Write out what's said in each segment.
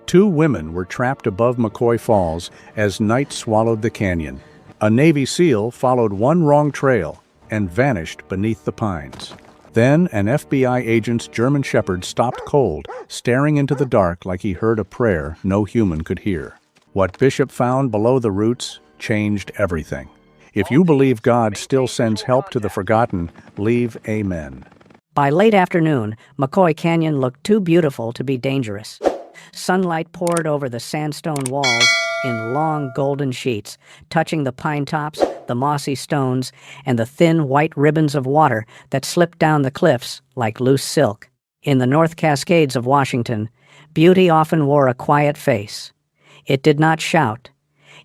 Two women were trapped above McCoy Falls as night swallowed the canyon. A Navy SEAL followed one wrong trail and vanished beneath the pines. Then an FBI agent's German Shepherd stopped cold, staring into the dark like he heard a prayer no human could hear. What Bishop found below the roots changed everything. If you believe God still sends help to the forgotten, leave amen. By late afternoon, McCoy Canyon looked too beautiful to be dangerous. Sunlight poured over the sandstone walls in long golden sheets, touching the pine tops, the mossy stones, and the thin white ribbons of water that slipped down the cliffs like loose silk. In the North Cascades of Washington, beauty often wore a quiet face. It did not shout.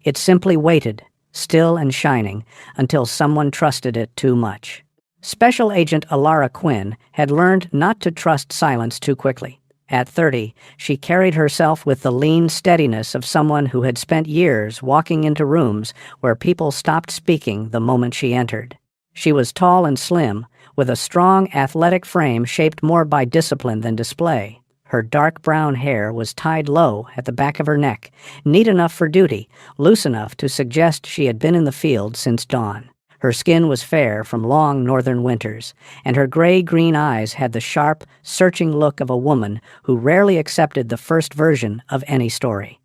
It simply waited, still and shining, until someone trusted it too much. Special Agent Alara Quinn had learned not to trust silence too quickly. At 30, she carried herself with the lean steadiness of someone who had spent years walking into rooms where people stopped speaking the moment she entered. She was tall and slim, with a strong, athletic frame shaped more by discipline than display. Her dark brown hair was tied low at the back of her neck, neat enough for duty, loose enough to suggest she had been in the field since dawn. Her skin was fair from long northern winters, and her gray-green eyes had the sharp, searching look of a woman who rarely accepted the first version of any story.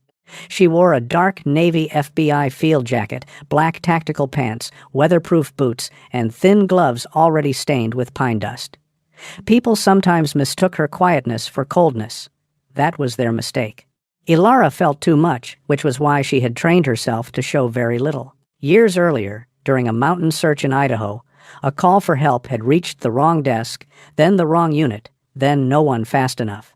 She wore a dark Navy FBI field jacket, black tactical pants, weatherproof boots, and thin gloves already stained with pine dust. People sometimes mistook her quietness for coldness. That was their mistake. Alara felt too much, which was why she had trained herself to show very little. Years earlier, during a mountain search in Idaho, a call for help had reached the wrong desk, then the wrong unit, then no one fast enough.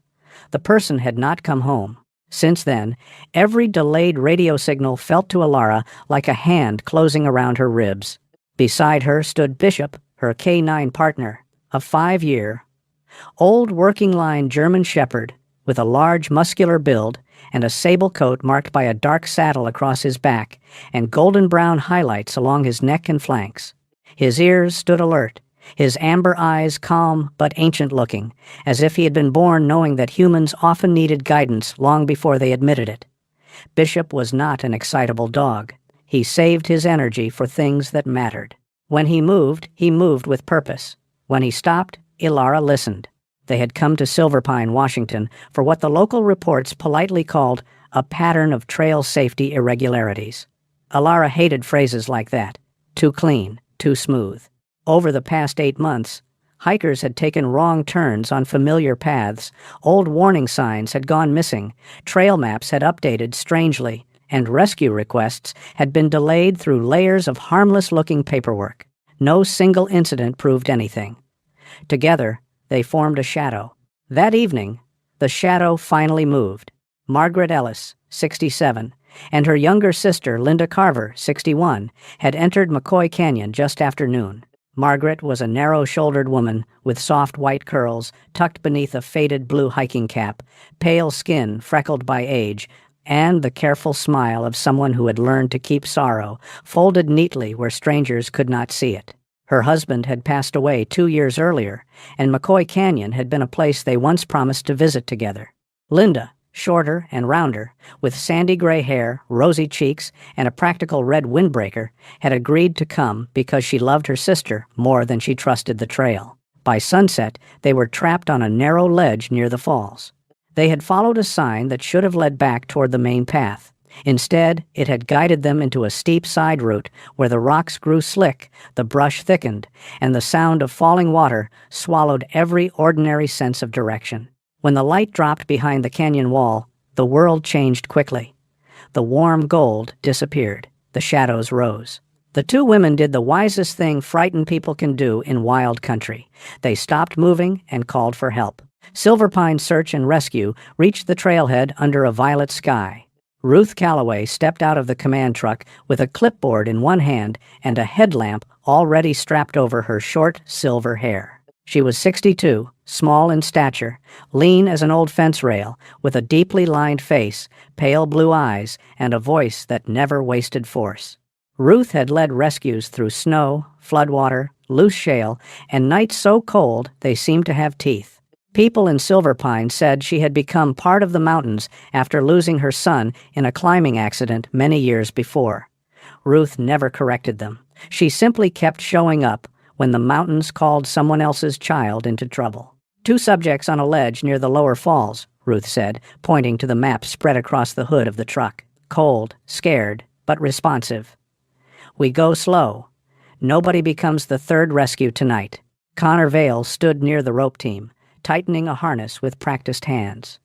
The person had not come home. Since then, every delayed radio signal felt to Alara like a hand closing around her ribs. Beside her stood Bishop, her K9 partner, a 5-year, old working-line German Shepherd with a large muscular build and a sable coat marked by a dark saddle across his back and golden-brown highlights along his neck and flanks. His ears stood alert, his amber eyes calm but ancient-looking, as if he had been born knowing that humans often needed guidance long before they admitted it. Bishop was not an excitable dog. He saved his energy for things that mattered. When he moved with purpose. When he stopped, Alara listened. They had come to Silver Pine, Washington, for what the local reports politely called a pattern of trail safety irregularities. Alara hated phrases like that. Too clean, too smooth. Over the past 8 months, hikers had taken wrong turns on familiar paths, old warning signs had gone missing, trail maps had updated strangely, and rescue requests had been delayed through layers of harmless-looking paperwork. No single incident proved anything. Together, they formed a shadow. That evening, the shadow finally moved. Margaret Ellis, 67, and her younger sister, Linda Carver, 61, had entered McCoy Canyon just after noon. Margaret was a narrow-shouldered woman with soft white curls tucked beneath a faded blue hiking cap, pale skin freckled by age, and the careful smile of someone who had learned to keep sorrow folded neatly where strangers could not see it. Her husband had passed away 2 years earlier, and McCoy Canyon had been a place they once promised to visit together. Linda, shorter and rounder, with sandy gray hair, rosy cheeks, and a practical red windbreaker, had agreed to come because she loved her sister more than she trusted the trail. By sunset, they were trapped on a narrow ledge near the falls. They had followed a sign that should have led back toward the main path. Instead, it had guided them into a steep side route where the rocks grew slick, the brush thickened, and the sound of falling water swallowed every ordinary sense of direction. When the light dropped behind the canyon wall, the world changed quickly. The warm gold disappeared. The shadows rose. The two women did the wisest thing frightened people can do in wild country. They stopped moving and called for help. Silver Pine Search and Rescue reached the trailhead under a violet sky. Ruth Calloway stepped out of the command truck with a clipboard in one hand and a headlamp already strapped over her short silver hair. She was 62, small in stature, lean as an old fence rail, with a deeply lined face, pale blue eyes, and a voice that never wasted force. Ruth had led rescues through snow, floodwater, loose shale, and nights so cold they seemed to have teeth. People in Silverpine said she had become part of the mountains after losing her son in a climbing accident many years before. Ruth never corrected them. She simply kept showing up when the mountains called someone else's child into trouble. 2 subjects on a ledge near the lower falls, Ruth said, pointing to the map spread across the hood of the truck. Cold, scared, but responsive. We go slow. Nobody becomes the 3rd rescue tonight. Connor Vale stood near the rope team, tightening a harness with practiced hands.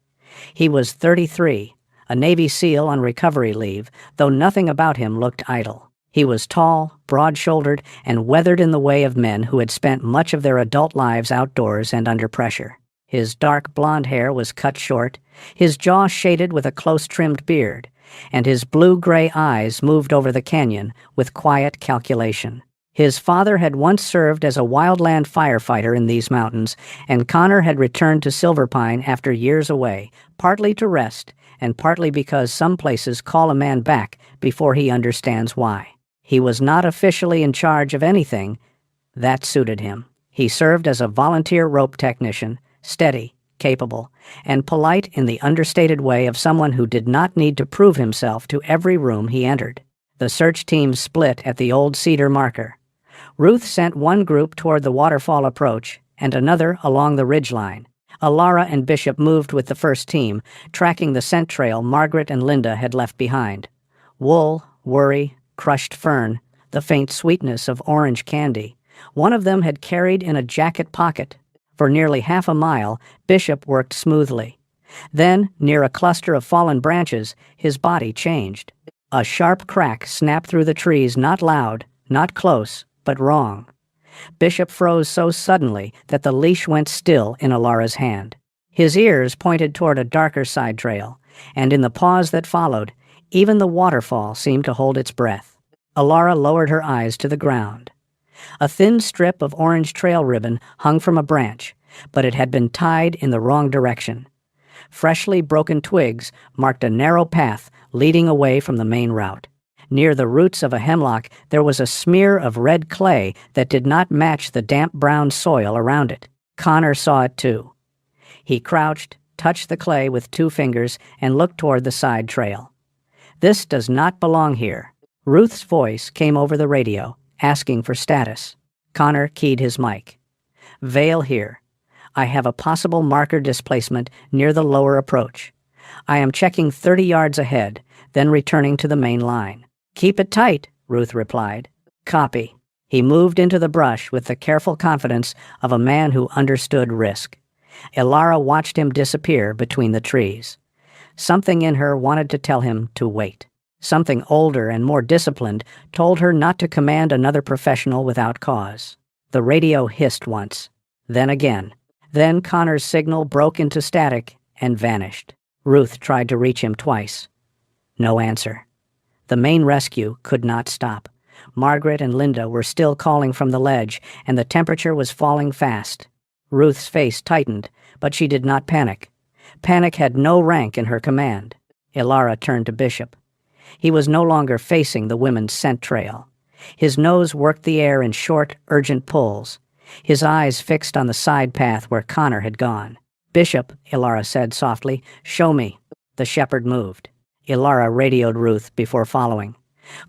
He was 33, a Navy SEAL on recovery leave, though nothing about him looked idle. He was tall, broad-shouldered, and weathered in the way of men who had spent much of their adult lives outdoors and under pressure. His dark blonde hair was cut short, his jaw shaded with a close-trimmed beard, and his blue-gray eyes moved over the canyon with quiet calculation. His father had once served as a wildland firefighter in these mountains, and Connor had returned to Silverpine after years away, partly to rest, and partly because some places call a man back before he understands why. He was not officially in charge of anything. That suited him. He served as a volunteer rope technician, steady, capable, and polite in the understated way of someone who did not need to prove himself to every room he entered. The search team split at the old cedar marker. Ruth sent one group toward the waterfall approach and another along the ridgeline. Alara and Bishop moved with the first team, tracking the scent trail Margaret and Linda had left behind. Wool, worry, crushed fern, the faint sweetness of orange candy. One of them had carried in a jacket pocket. For nearly half a mile, Bishop worked smoothly. Then, near a cluster of fallen branches, his body changed. A sharp crack snapped through the trees, not loud, not close, but wrong. Bishop froze so suddenly that the leash went still in Alara's hand. His ears pointed toward a darker side trail, and in the pause that followed, even the waterfall seemed to hold its breath. Alara lowered her eyes to the ground. A thin strip of orange trail ribbon hung from a branch, but it had been tied in the wrong direction. Freshly broken twigs marked a narrow path leading away from the main route. Near the roots of a hemlock, there was a smear of red clay that did not match the damp brown soil around it. Connor saw it too. He crouched, touched the clay with 2 fingers, and looked toward the side trail. "This does not belong here." Ruth's voice came over the radio, asking for status. Connor keyed his mic. "Vale here. I have a possible marker displacement near the lower approach. I am checking 30 yards ahead, then returning to the main line." "Keep it tight," Ruth replied. "Copy." He moved into the brush with the careful confidence of a man who understood risk. Alara watched him disappear between the trees. Something in her wanted to tell him to wait. Something older and more disciplined told her not to command another professional without cause. The radio hissed once, then again. Then Connor's signal broke into static and vanished. Ruth tried to reach him twice. No answer. The main rescue could not stop. Margaret and Linda were still calling from the ledge, and the temperature was falling fast. Ruth's face tightened, but she did not panic. Panic had no rank in her command. Alara turned to Bishop. He was no longer facing the women's scent trail. His nose worked the air in short, urgent pulls, his eyes fixed on the side path where Connor had gone. "Bishop," Alara said softly, "show me." The shepherd moved. Alara radioed Ruth before following.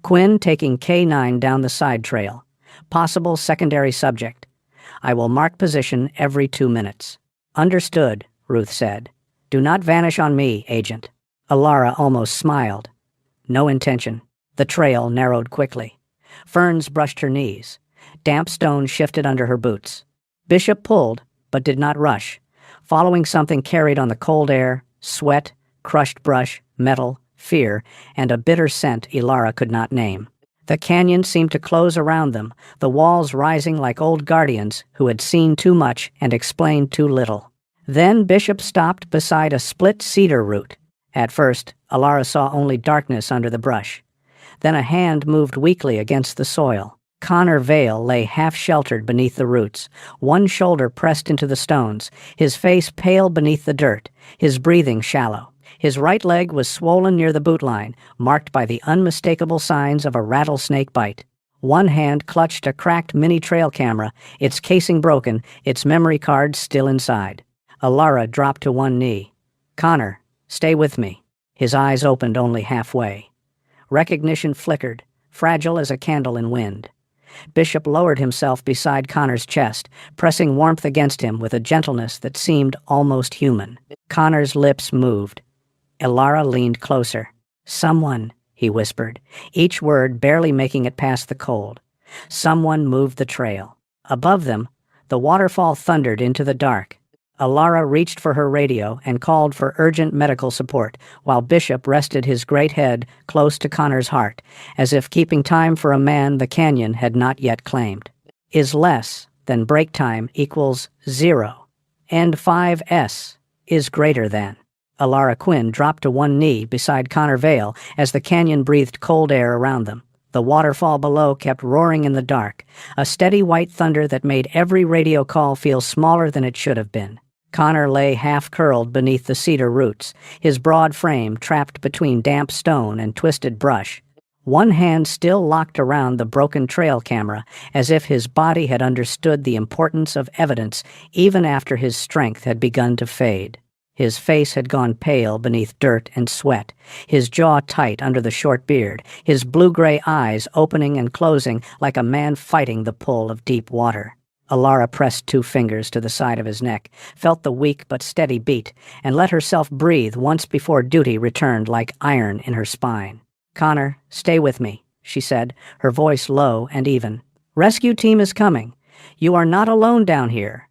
"Quinn taking K9 down the side trail. Possible secondary subject. I will mark position every 2 minutes." "Understood," Ruth said. "Do not vanish on me, Agent." Alara almost smiled. No intention. The trail narrowed quickly. Ferns brushed her knees. Damp stone shifted under her boots. Bishop pulled, but did not rush, following something carried on the cold air: sweat, crushed brush, metal, fear, and a bitter scent Alara could not name. The canyon seemed to close around them, the walls rising like old guardians who had seen too much and explained too little. Then Bishop stopped beside a split cedar root. At first, Alara saw only darkness under the brush. Then a hand moved weakly against the soil. Connor Vale lay half-sheltered beneath the roots, one shoulder pressed into the stones, his face pale beneath the dirt, his breathing shallow. His right leg was swollen near the boot line, marked by the unmistakable signs of a rattlesnake bite. One hand clutched a cracked mini trail camera, its casing broken, its memory card still inside. Alara dropped to one knee. "Connor, stay with me." His eyes opened only halfway. Recognition flickered, fragile as a candle in wind. Bishop lowered himself beside Connor's chest, pressing warmth against him with a gentleness that seemed almost human. Connor's lips moved. Alara leaned closer. "Someone," he whispered, each word barely making it past the cold. Someone moved the trail. Above them, the waterfall thundered into the dark. Alara reached for her radio and called for urgent medical support, while Bishop rested his great head close to Connor's heart, as if keeping time for a man the canyon had not yet claimed. Is less than break time equals 0, and 5S is greater than. Alara Quinn dropped to one knee beside Connor Vale as the canyon breathed cold air around them. The waterfall below kept roaring in the dark, a steady white thunder that made every radio call feel smaller than it should have been. Connor lay half-curled beneath the cedar roots, his broad frame trapped between damp stone and twisted brush. One hand still locked around the broken trail camera, as if his body had understood the importance of evidence even after his strength had begun to fade. His face had gone pale beneath dirt and sweat, his jaw tight under the short beard, his blue-gray eyes opening and closing like a man fighting the pull of deep water. Alara pressed 2 fingers to the side of his neck, felt the weak but steady beat, and let herself breathe once before duty returned like iron in her spine. "Connor, stay with me," she said, her voice low and even. "Rescue team is coming. You are not alone down here."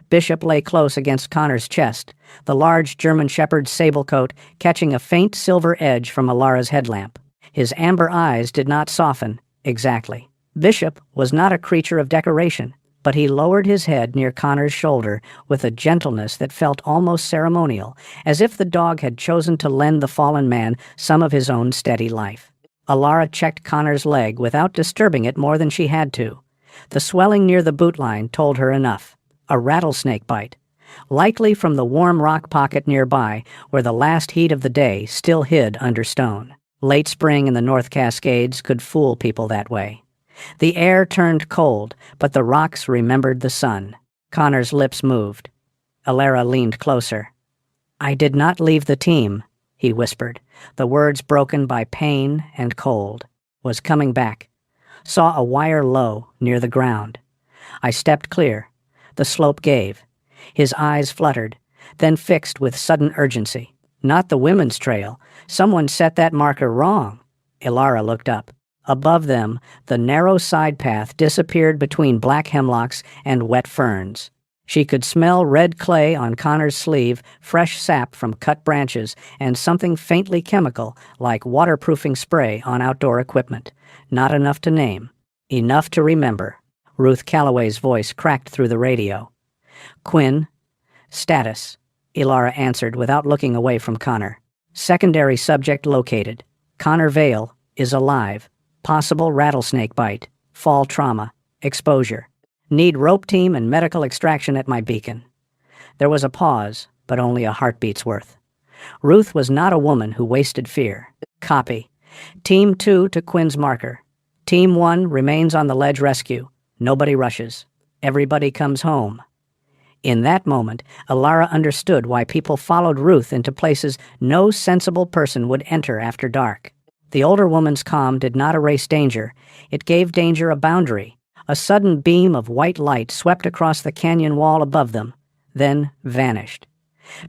Bishop lay close against Connor's chest, the large German Shepherd's sable coat catching a faint silver edge from Alara's headlamp. His amber eyes did not soften, exactly. Bishop was not a creature of decoration, but he lowered his head near Connor's shoulder with a gentleness that felt almost ceremonial, as if the dog had chosen to lend the fallen man some of his own steady life. Alara checked Connor's leg without disturbing it more than she had to. The swelling near the boot line told her enough. A rattlesnake bite, likely from the warm rock pocket nearby where the last heat of the day still hid under stone. Late spring in the North Cascades could fool people that way. The air turned cold, but the rocks remembered the sun. Connor's lips moved. Alara leaned closer. "I did not leave the team," he whispered, the words broken by pain and cold. "Was coming back. Saw a wire low near the ground. I stepped clear. The slope gave. His eyes fluttered, then fixed with sudden urgency. Not the women's trail. Someone set that marker wrong." Alara looked up. Above them, the narrow side path disappeared between black hemlocks and wet ferns. She could smell red clay on Connor's sleeve, fresh sap from cut branches, and something faintly chemical, like waterproofing spray on outdoor equipment. Not enough to name. Enough to remember. Ruth Calloway's voice cracked through the radio. "Quinn, status," Alara answered without looking away from Connor. "Secondary subject located. Connor Vale is alive. Possible rattlesnake bite. Fall trauma. Exposure. Need rope team and medical extraction at my beacon." There was a pause, but only a heartbeat's worth. Ruth was not a woman who wasted fear. "Copy. Team 2 to Quinn's marker. Team 1 remains on the ledge rescue. Nobody rushes. Everybody comes home." In that moment, Alara understood why people followed Ruth into places no sensible person would enter after dark. The older woman's calm did not erase danger. It gave danger a boundary. A sudden beam of white light swept across the canyon wall above them, then vanished.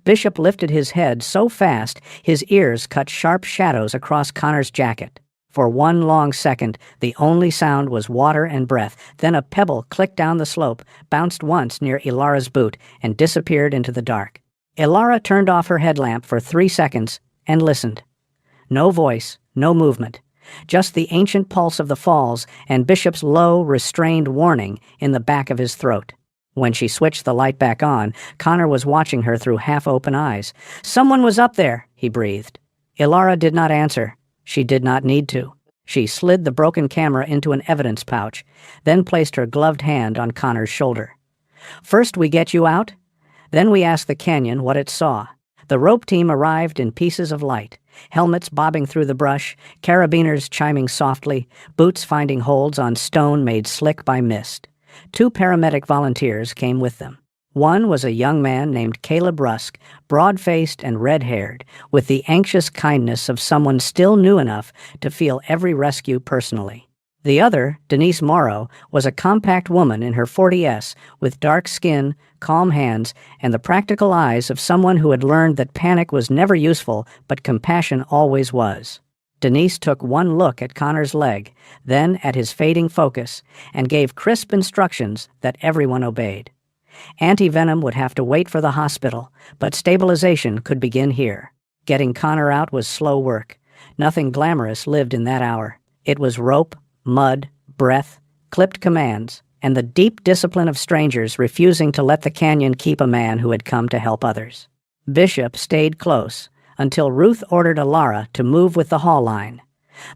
Bishop lifted his head so fast his ears cut sharp shadows across Connor's jacket. For one long second, the only sound was water and breath. Then a pebble clicked down the slope, bounced once near Alara's boot, and disappeared into the dark. Alara turned off her headlamp for 3 seconds and listened. No voice, no movement. Just the ancient pulse of the falls and Bishop's low, restrained warning in the back of his throat. When she switched the light back on, Connor was watching her through half-open eyes. "Someone was up there," he breathed. Alara did not answer. She did not need to. She slid the broken camera into an evidence pouch, then placed her gloved hand on Connor's shoulder. "First we get you out, then we ask the canyon what it saw." The rope team arrived in pieces of light, helmets bobbing through the brush, carabiners chiming softly, boots finding holds on stone made slick by mist. 2 paramedic volunteers came with them. One was a young man named Caleb Rusk, broad-faced and red-haired, with the anxious kindness of someone still new enough to feel every rescue personally. The other, Denise Morrow, was a compact woman in her 40s with dark skin, calm hands, and the practical eyes of someone who had learned that panic was never useful, but compassion always was. Denise took one look at Connor's leg, then at his fading focus, and gave crisp instructions that everyone obeyed. Anti-venom would have to wait for the hospital, but stabilization could begin here. Getting Connor out was slow work. Nothing glamorous lived in that hour. It was rope, mud, breath, clipped commands, and the deep discipline of strangers refusing to let the canyon keep a man who had come to help others. Bishop stayed close until Ruth ordered Alara to move with the haul line.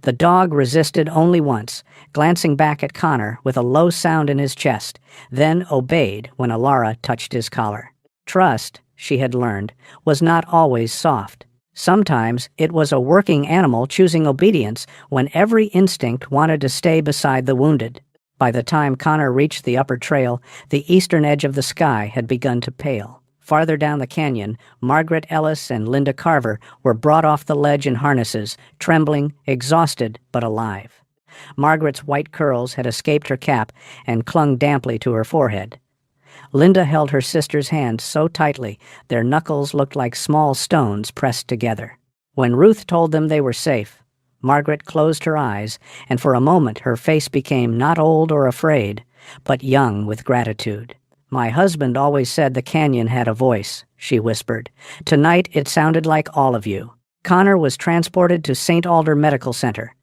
The dog resisted only once, glancing back at Connor with a low sound in his chest, then obeyed when Alara touched his collar. Trust, she had learned, was not always soft. Sometimes it was a working animal choosing obedience when every instinct wanted to stay beside the wounded. By the time Connor reached the upper trail, the eastern edge of the sky had begun to pale. Farther down the canyon, Margaret Ellis and Linda Carver were brought off the ledge in harnesses, trembling, exhausted, but alive. Margaret's white curls had escaped her cap and clung damply to her forehead. Linda held her sister's hand so tightly their knuckles looked like small stones pressed together. When Ruth told them they were safe, Margaret closed her eyes, and for a moment her face became not old or afraid, but young with gratitude. "My husband always said the canyon had a voice," she whispered. "Tonight it sounded like all of you." Connor was transported to St. Alder Medical Center,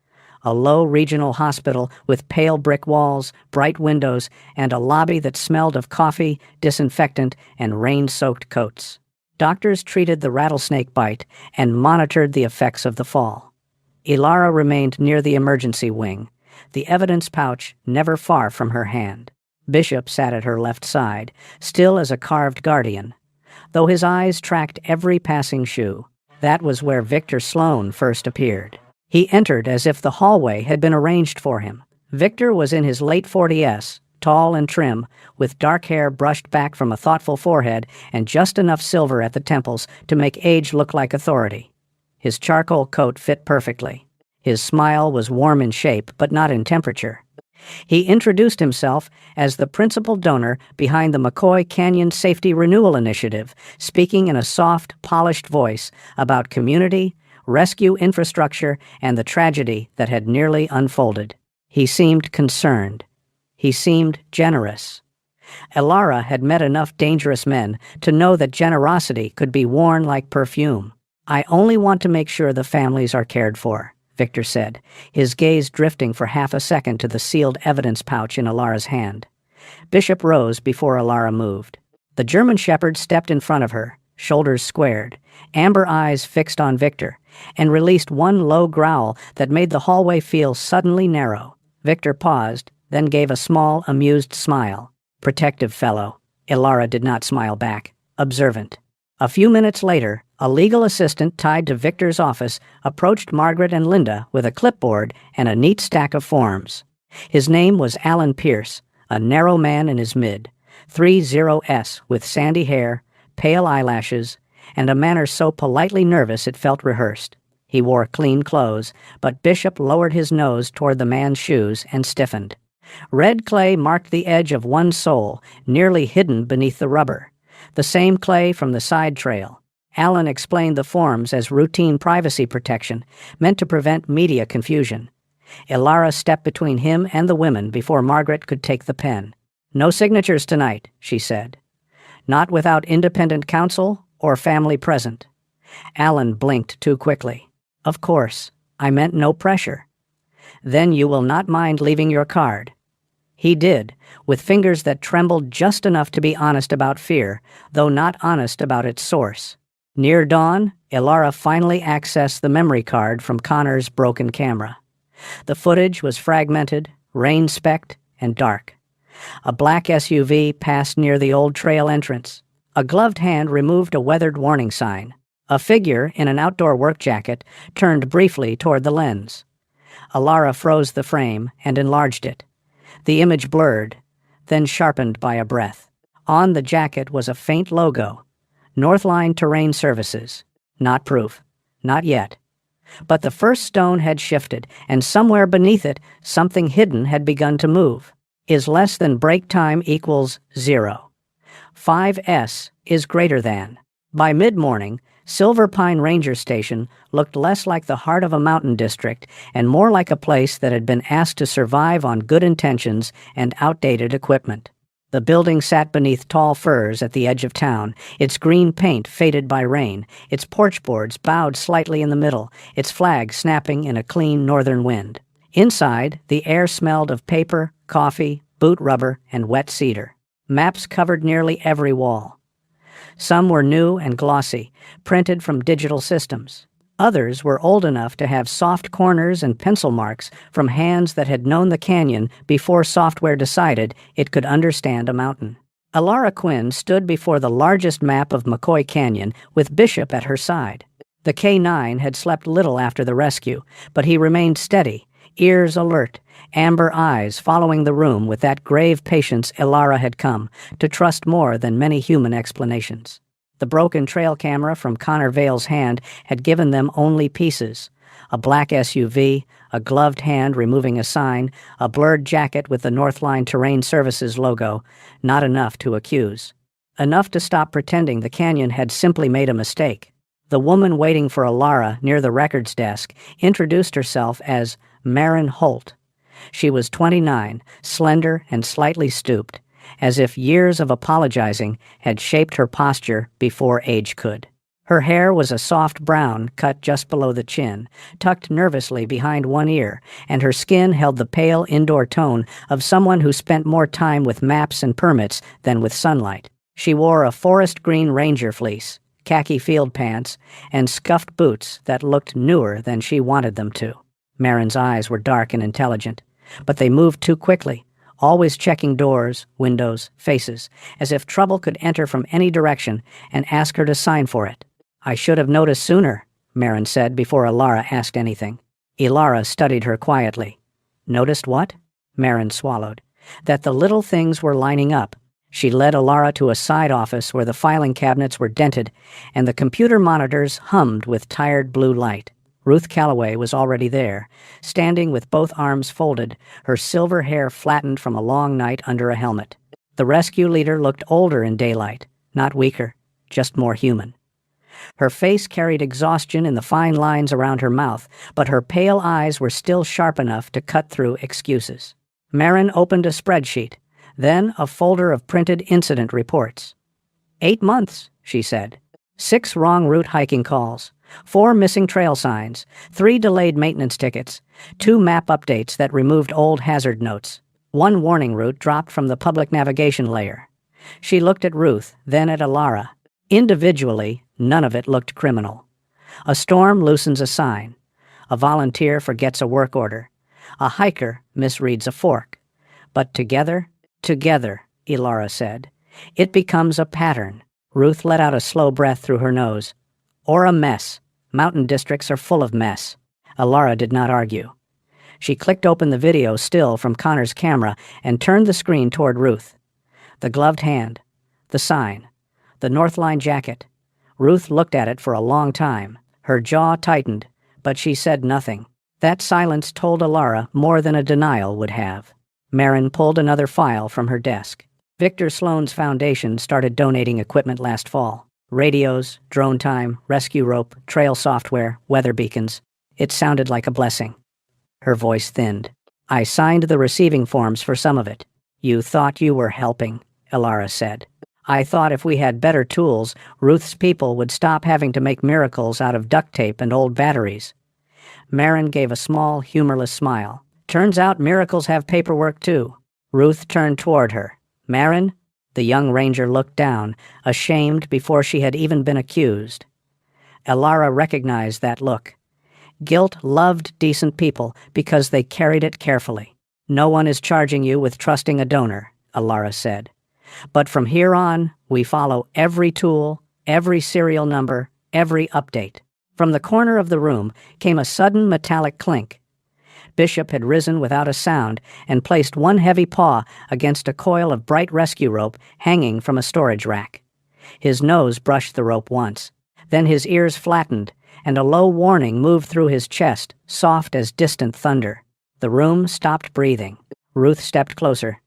a low regional hospital with pale brick walls, bright windows, and a lobby that smelled of coffee, disinfectant, and rain-soaked coats. Doctors treated the rattlesnake bite and monitored the effects of the fall. Ilara remained near the emergency wing, the evidence pouch never far from her hand. Bishop sat at her left side, still as a carved guardian, though his eyes tracked every passing shoe. That was where Victor Sloan first appeared. He entered as if the hallway had been arranged for him. Victor was in his late 40s, tall and trim, with dark hair brushed back from a thoughtful forehead and just enough silver at the temples to make age look like authority. His charcoal coat fit perfectly. His smile was warm in shape, but not in temperature. He introduced himself as the principal donor behind the McCoy Canyon Safety Renewal Initiative, speaking in a soft, polished voice about community, rescue infrastructure, and the tragedy that had nearly unfolded. He seemed concerned. He seemed generous. Ilara had met enough dangerous men to know that generosity could be worn like perfume. "I only want to make sure the families are cared for," Victor said, his gaze drifting for half a second to the sealed evidence pouch in Ilara's hand. Bishop rose before Ilara moved. The German shepherd stepped in front of her, shoulders squared, amber eyes fixed on Victor, and released one low growl that made the hallway feel suddenly narrow. Victor paused, then gave a small, amused smile. Protective fellow. Ilara did not smile back. Observant. A few minutes later, a legal assistant tied to Victor's office approached Margaret and Linda with a clipboard and a neat stack of forms. His name was Alan Pierce, a narrow man in his mid-30s with sandy hair, pale eyelashes, and a manner so politely nervous it felt rehearsed. He wore clean clothes, but Bishop lowered his nose toward the man's shoes and stiffened. Red clay marked the edge of one sole, nearly hidden beneath the rubber. The same clay from the side trail. Alan explained the forms as routine privacy protection, meant to prevent media confusion. Ilara stepped between him and the women before Margaret could take the pen. "No signatures tonight," she said. "Not without independent counsel or family present." Alan blinked too quickly. "Of course, I meant no pressure." "Then you will not mind leaving your card." He did, with fingers that trembled just enough to be honest about fear, though not honest about its source. Near dawn, Ilara finally accessed the memory card from Connor's broken camera. The footage was fragmented, rain-specked, and dark. A black SUV passed near the old trail entrance. A gloved hand removed a weathered warning sign. A figure in an outdoor work jacket turned briefly toward the lens. Ilara froze the frame and enlarged it. The image blurred, then sharpened by a breath. On the jacket was a faint logo, Northline Terrain Services. Not proof. Not yet. But the first stone had shifted, and somewhere beneath it, something hidden had begun to move. Is less than break time equals 0. 5S is greater than. By mid-morning, Silver Pine Ranger Station looked less like the heart of a mountain district and more like a place that had been asked to survive on good intentions and outdated equipment. The building sat beneath tall firs at the edge of town, its green paint faded by rain, its porch boards bowed slightly in the middle, its flag snapping in a clean northern wind. Inside, the air smelled of paper, coffee, boot rubber, and wet cedar. Maps covered nearly every wall. Some were new and glossy, printed from digital systems. Others were old enough to have soft corners and pencil marks from hands that had known the canyon before software decided it could understand a mountain. Alara Quinn stood before the largest map of McCoy Canyon with Bishop at her side. The K-9 had slept little after the rescue, but he remained steady, ears alert, amber eyes following the room with that grave patience Alara had come to trust more than many human explanations. The broken trail camera from Connor Vale's hand had given them only pieces. A black SUV, a gloved hand removing a sign, a blurred jacket with the Northline Terrain Services logo, not enough to accuse. Enough to stop pretending the canyon had simply made a mistake. The woman waiting for Alara near the records desk introduced herself as Maren Holt. She was 29, slender and slightly stooped, as if years of apologizing had shaped her posture before age could. Her hair was a soft brown cut just below the chin, tucked nervously behind one ear, and her skin held the pale indoor tone of someone who spent more time with maps and permits than with sunlight. She wore a forest green ranger fleece, khaki field pants, and scuffed boots that looked newer than she wanted them to. Maren's eyes were dark and intelligent, but they moved too quickly, always checking doors, windows, faces, as if trouble could enter from any direction and ask her to sign for it. "I should have noticed sooner," Maren said before Alara asked anything. Alara studied her quietly. "Noticed what?" Maren swallowed. "That the little things were lining up." She led Alara to a side office where the filing cabinets were dented and the computer monitors hummed with tired blue light. Ruth Calloway was already there, standing with both arms folded, her silver hair flattened from a long night under a helmet. The rescue leader looked older in daylight, not weaker, just more human. Her face carried exhaustion in the fine lines around her mouth, but her pale eyes were still sharp enough to cut through excuses. Maren opened a spreadsheet, then a folder of printed incident reports. 8 months, she said. 6 wrong route hiking calls, 4 missing trail signs, 3 delayed maintenance tickets, 2 map updates that removed old hazard notes, 1 warning route dropped from the public navigation layer. She looked at Ruth, then at Alara. Individually, none of it looked criminal. A storm loosens a sign. A volunteer forgets a work order. A hiker misreads a fork. But together, Alara said, it becomes a pattern. Ruth let out a slow breath through her nose. Or a mess. Mountain districts are full of mess. Alara did not argue. She clicked open the video still from Connor's camera and turned the screen toward Ruth. The gloved hand. The sign. The Northline jacket. Ruth looked at it for a long time. Her jaw tightened, but she said nothing. That silence told Alara more than a denial would have. Maren pulled another file from her desk. Victor Sloan's foundation started donating equipment last fall. Radios, drone time, rescue rope, trail software, weather beacons. It sounded like a blessing. Her voice thinned. I signed the receiving forms for some of it. You thought you were helping, Alara said. I thought if we had better tools, Ruth's people would stop having to make miracles out of duct tape and old batteries. Maren gave a small, humorless smile. Turns out miracles have paperwork too. Ruth turned toward her. Maren? The young ranger looked down, ashamed before she had even been accused. Alara recognized that look. Guilt loved decent people because they carried it carefully. No one is charging you with trusting a donor, Alara said. But from here on, we follow every tool, every serial number, every update. From the corner of the room came a sudden metallic clink. Bishop had risen without a sound and placed one heavy paw against a coil of bright rescue rope hanging from a storage rack. His nose brushed the rope once. Then his ears flattened, and a low warning moved through his chest, soft as distant thunder. The room stopped breathing. Ruth stepped closer.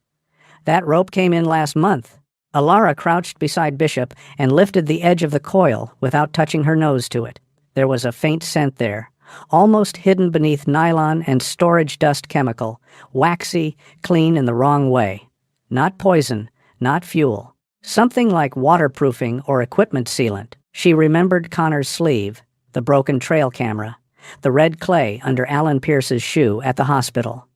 "That rope came in last month." Alara crouched beside Bishop and lifted the edge of the coil without touching her nose to it. There was a faint scent there, almost hidden beneath nylon and storage dust chemical, waxy, clean in the wrong way. Not poison, not fuel. Something like waterproofing or equipment sealant. She remembered Connor's sleeve, the broken trail camera, the red clay under Alan Pierce's shoe at the hospital.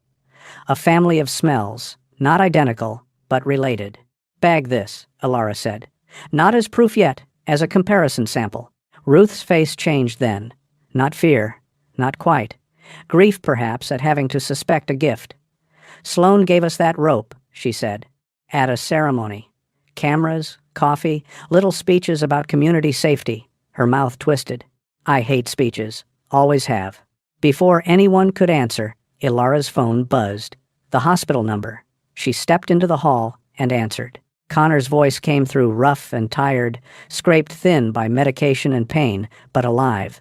A family of smells, not identical, but related. "Bag this," Alara said. "Not as proof yet, as a comparison sample." Ruth's face changed then. Not fear, not quite. Grief, perhaps, at having to suspect a gift. "Sloan gave us that rope," she said, "at a ceremony. Cameras, coffee, little speeches about community safety." Her mouth twisted. "I hate speeches. Always have." Before anyone could answer, Ilara's phone buzzed. The hospital number. She stepped into the hall and answered. Connor's voice came through rough and tired, scraped thin by medication and pain, but alive.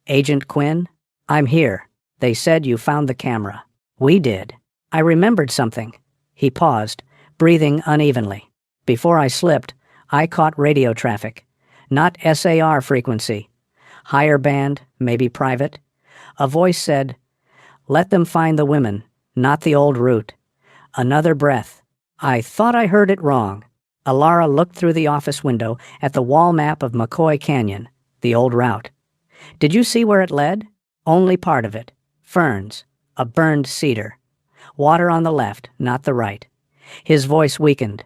"Agent Quinn? I'm here. They said you found the camera." "We did." "I remembered something." He paused, breathing unevenly. "Before I slipped, I caught radio traffic. Not SAR frequency. Higher band, maybe private. A voice said, 'Let them find the women, not the old route.' Another breath. I thought I heard it wrong." Alara looked through the office window at the wall map of McCoy Canyon, the old route. "Did you see where it led?" "Only part of it. Ferns. A burned cedar. Water on the left, not the right." His voice weakened.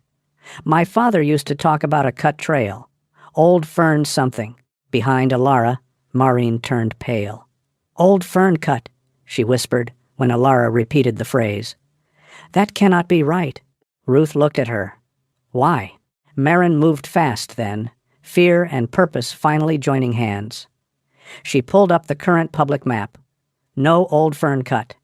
"My father used to talk about a cut trail. Old fern something." Behind Alara, Maureen turned pale. "Old fern cut," she whispered when Alara repeated the phrase. "That cannot be right." Ruth looked at her. "Why?" Marin moved fast then, fear and purpose finally joining hands. She pulled up the current public map. No old fern cut.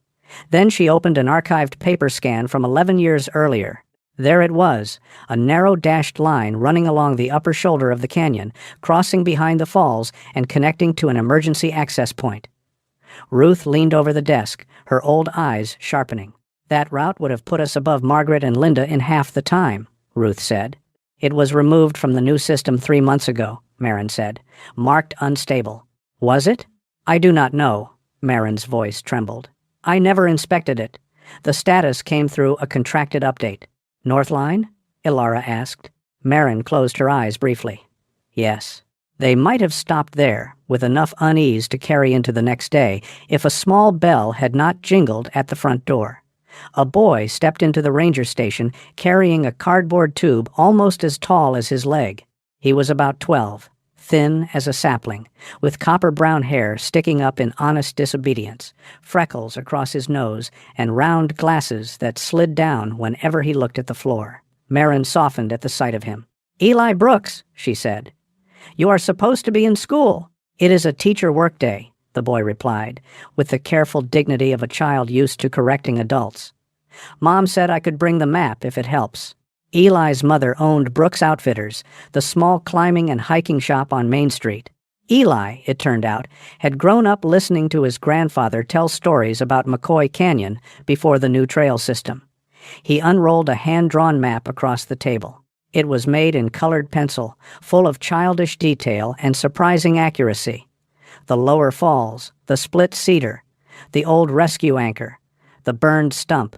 Then she opened an archived paper scan from 11 years earlier. There it was, a narrow dashed line running along the upper shoulder of the canyon, crossing behind the falls and connecting to an emergency access point. Ruth leaned over the desk, her old eyes sharpening. "That route would have put us above Margaret and Linda in half the time," Ruth said. "It was removed from the new system 3 months ago," Marin said. "Marked unstable." "Was it?" "I do not know." Marin's voice trembled. "I never inspected it. The status came through a contracted update." "Northline?" Ilara asked. Marin closed her eyes briefly. "Yes." They might have stopped there, with enough unease to carry into the next day, if a small bell had not jingled at the front door. A boy stepped into the ranger station carrying a cardboard tube almost as tall as his leg. He was about 12, thin as a sapling, with copper-brown hair sticking up in honest disobedience, freckles across his nose, and round glasses that slid down whenever he looked at the floor. Marin softened at the sight of him. "Eli Brooks," she said. "You are supposed to be in school." "It is a teacher workday," the boy replied, with the careful dignity of a child used to correcting adults. "Mom said I could bring the map if it helps." Eli's mother owned Brooks Outfitters, the small climbing and hiking shop on Main Street. Eli, it turned out, had grown up listening to his grandfather tell stories about McCoy Canyon before the new trail system. He unrolled a hand-drawn map across the table. It was made in colored pencil, full of childish detail and surprising accuracy. The lower falls, the split cedar, the old rescue anchor, the burned stump,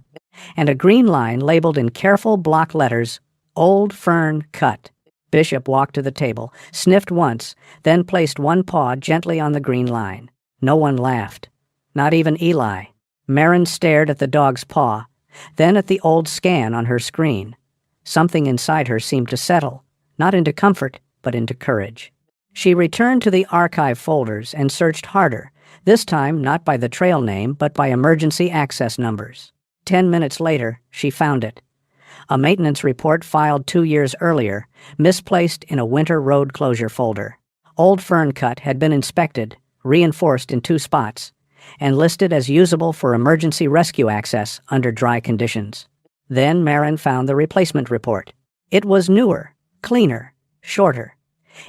and a green line labeled in careful block letters, "Old Fern Cut." Bishop walked to the table, sniffed once, then placed one paw gently on the green line. No one laughed. Not even Eli. Marin stared at the dog's paw, then at the old scan on her screen. Something inside her seemed to settle, not into comfort, but into courage. She returned to the archive folders and searched harder, this time not by the trail name, but by emergency access numbers. 10 minutes later, she found it. A maintenance report filed 2 years earlier, misplaced in a winter road closure folder. Old Fern Cut had been inspected, reinforced in 2 spots, and listed as usable for emergency rescue access under dry conditions. Then Marin found the replacement report. It was newer, cleaner, shorter.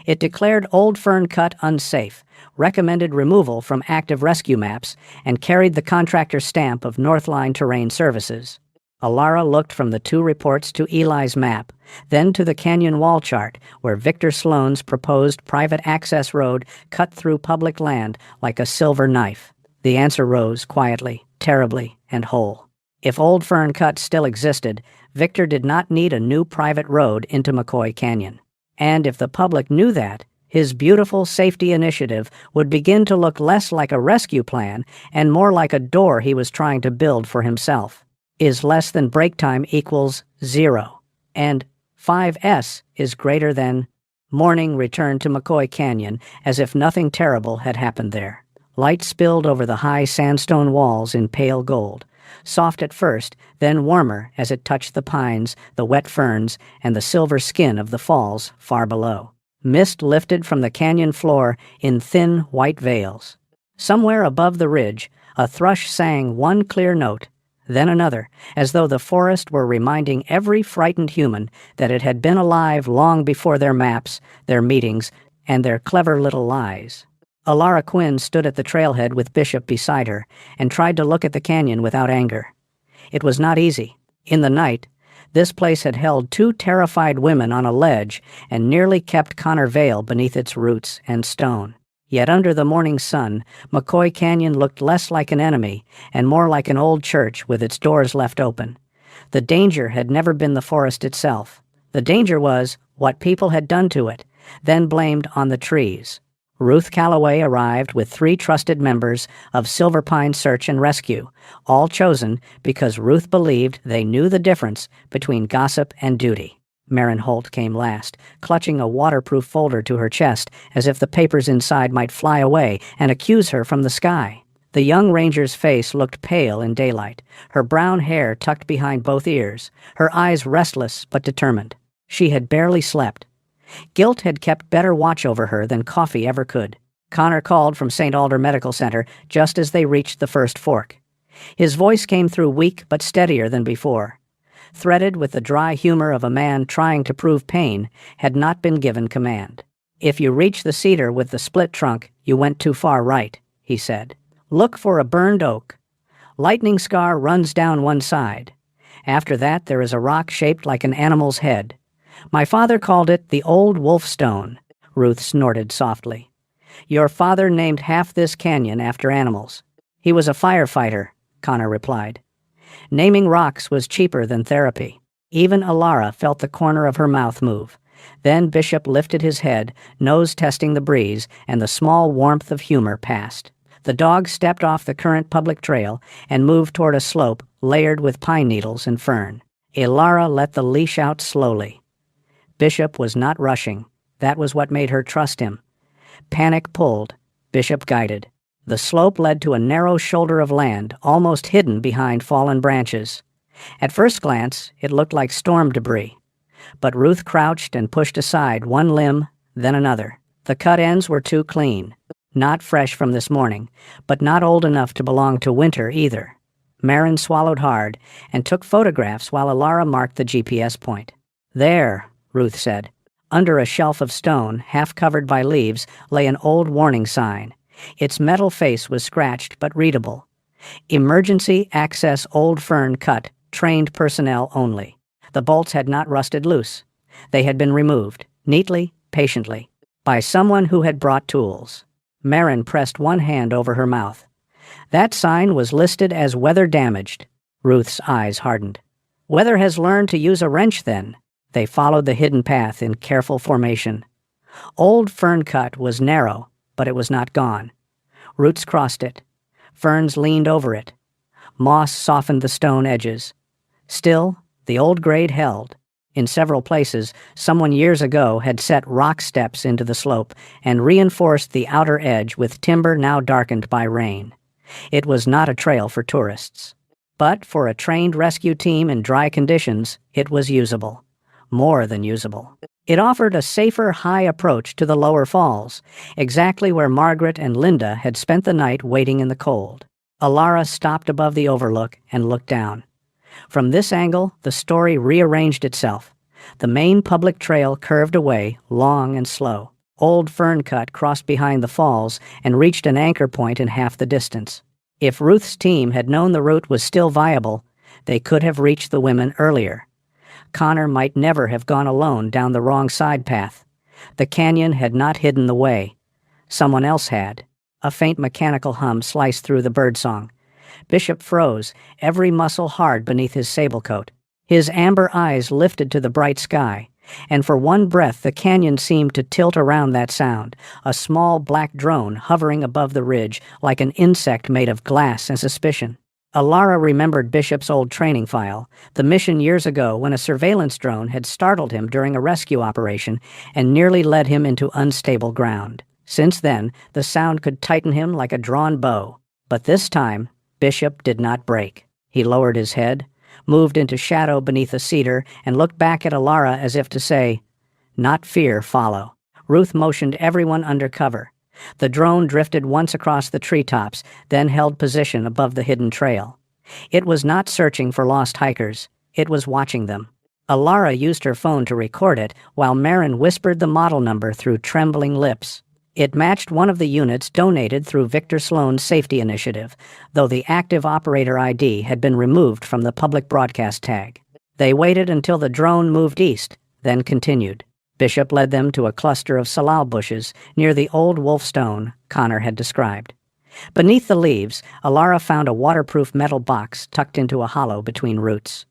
It declared Old Fern Cut unsafe, recommended removal from active rescue maps, and carried the contractor's stamp of Northline Terrain Services. Alara looked from the two reports to Eli's map, then to the canyon wall chart where Victor Sloan's proposed private access road cut through public land like a silver knife. The answer rose quietly, terribly, and whole. If Old Fern Cut still existed, Victor did not need a new private road into McCoy Canyon. And if the public knew that, his beautiful safety initiative would begin to look less like a rescue plan and more like a door he was trying to build for himself. Is less than break time equals 0, and 5S is greater than... Morning returned to McCoy Canyon as if nothing terrible had happened there. Light spilled over the high sandstone walls in pale gold, soft at first, then warmer as it touched the pines, the wet ferns, and the silver skin of the falls far below. Mist lifted from the canyon floor in thin white veils. Somewhere above the ridge, a thrush sang one clear note, then another, as though the forest were reminding every frightened human that it had been alive long before their maps, their meetings, and their clever little lies. Alara Quinn stood at the trailhead with Bishop beside her and tried to look at the canyon without anger. It was not easy. In the night, this place had held two terrified women on a ledge and nearly kept Connor Vale beneath its roots and stone. Yet under the morning sun, McCoy Canyon looked less like an enemy and more like an old church with its doors left open. The danger had never been the forest itself. The danger was what people had done to it, then blamed on the trees. Ruth Calloway arrived with 3 trusted members of Silver Pine Search and Rescue, all chosen because Ruth believed they knew the difference between gossip and duty. Marin Holt came last, clutching a waterproof folder to her chest as if the papers inside might fly away and accuse her from the sky. The young ranger's face looked pale in daylight, her brown hair tucked behind both ears, her eyes restless but determined. She had barely slept. Guilt had kept better watch over her than coffee ever could. Connor called from St. Alder Medical Center just as they reached the first fork. His voice came through weak but steadier than before. Threaded with the dry humor of a man trying to prove pain, had not been given command. "If you reach the cedar with the split trunk, you went too far right," he said. "Look for a burned oak. Lightning scar runs down one side. After that there is a rock shaped like an animal's head. My father called it the Old Wolf Stone." Ruth snorted softly. "Your father named half this canyon after animals." "He was a firefighter," Connor replied. Naming rocks was cheaper than therapy. Even Alara felt the corner of her mouth move. Then Bishop lifted his head, nose testing the breeze, and the small warmth of humor passed. The dog stepped off the current public trail and moved toward a slope layered with pine needles and fern. Alara let the leash out slowly. Bishop was not rushing. That was what made her trust him. Panic pulled. Bishop guided. The slope led to a narrow shoulder of land, almost hidden behind fallen branches. At first glance, it looked like storm debris. But Ruth crouched and pushed aside one limb, then another. The cut ends were too clean. Not fresh from this morning, but not old enough to belong to winter either. Marin swallowed hard and took photographs while Alara marked the GPS point. "There," Ruth said. Under a shelf of stone, half covered by leaves, lay an old warning sign. Its metal face was scratched but readable. "Emergency access Old Fern Cut, trained personnel only." The bolts had not rusted loose. They had been removed, neatly, patiently, by someone who had brought tools. Marin pressed one hand over her mouth. That sign was listed as weather damaged. Ruth's eyes hardened. "Weather has learned to use a wrench then." They followed the hidden path in careful formation. Old Fern Cut was narrow, but it was not gone. Roots crossed it. Ferns leaned over it. Moss softened the stone edges. Still, the old grade held. In several places, someone years ago had set rock steps into the slope and reinforced the outer edge with timber now darkened by rain. It was not a trail for tourists. But for a trained rescue team in dry conditions, it was usable. More than usable. It offered a safer, high approach to the lower falls, exactly where Margaret and Linda had spent the night waiting in the cold. Alara stopped above the overlook and looked down. From this angle, the story rearranged itself. The main public trail curved away, long and slow. Old Fern Cut crossed behind the falls and reached an anchor point in half the distance. If Ruth's team had known the route was still viable, they could have reached the women earlier. Connor might never have gone alone down the wrong side path. The canyon had not hidden the way. Someone else had. A faint mechanical hum sliced through the birdsong. Bishop froze, every muscle hard beneath his sable coat. His amber eyes lifted to the bright sky, and for one breath the canyon seemed to tilt around that sound, a small black drone hovering above the ridge like an insect made of glass and suspicion. Alara remembered Bishop's old training file, the mission years ago when a surveillance drone had startled him during a rescue operation and nearly led him into unstable ground. Since then, the sound could tighten him like a drawn bow. But this time, Bishop did not break. He lowered his head, moved into shadow beneath a cedar, and looked back at Alara as if to say, "Not fear, follow." Ruth motioned everyone under cover. The drone drifted once across the treetops, then held position above the hidden trail. It was not searching for lost hikers. It was watching them. Alara used her phone to record it, while Marin whispered the model number through trembling lips. It matched one of the units donated through Victor Sloan's safety initiative, though the active operator ID had been removed from the public broadcast tag. They waited until the drone moved east, then continued. Bishop led them to a cluster of salal bushes near the old wolf stone Connor had described. Beneath the leaves, Alara found a waterproof metal box tucked into a hollow between roots.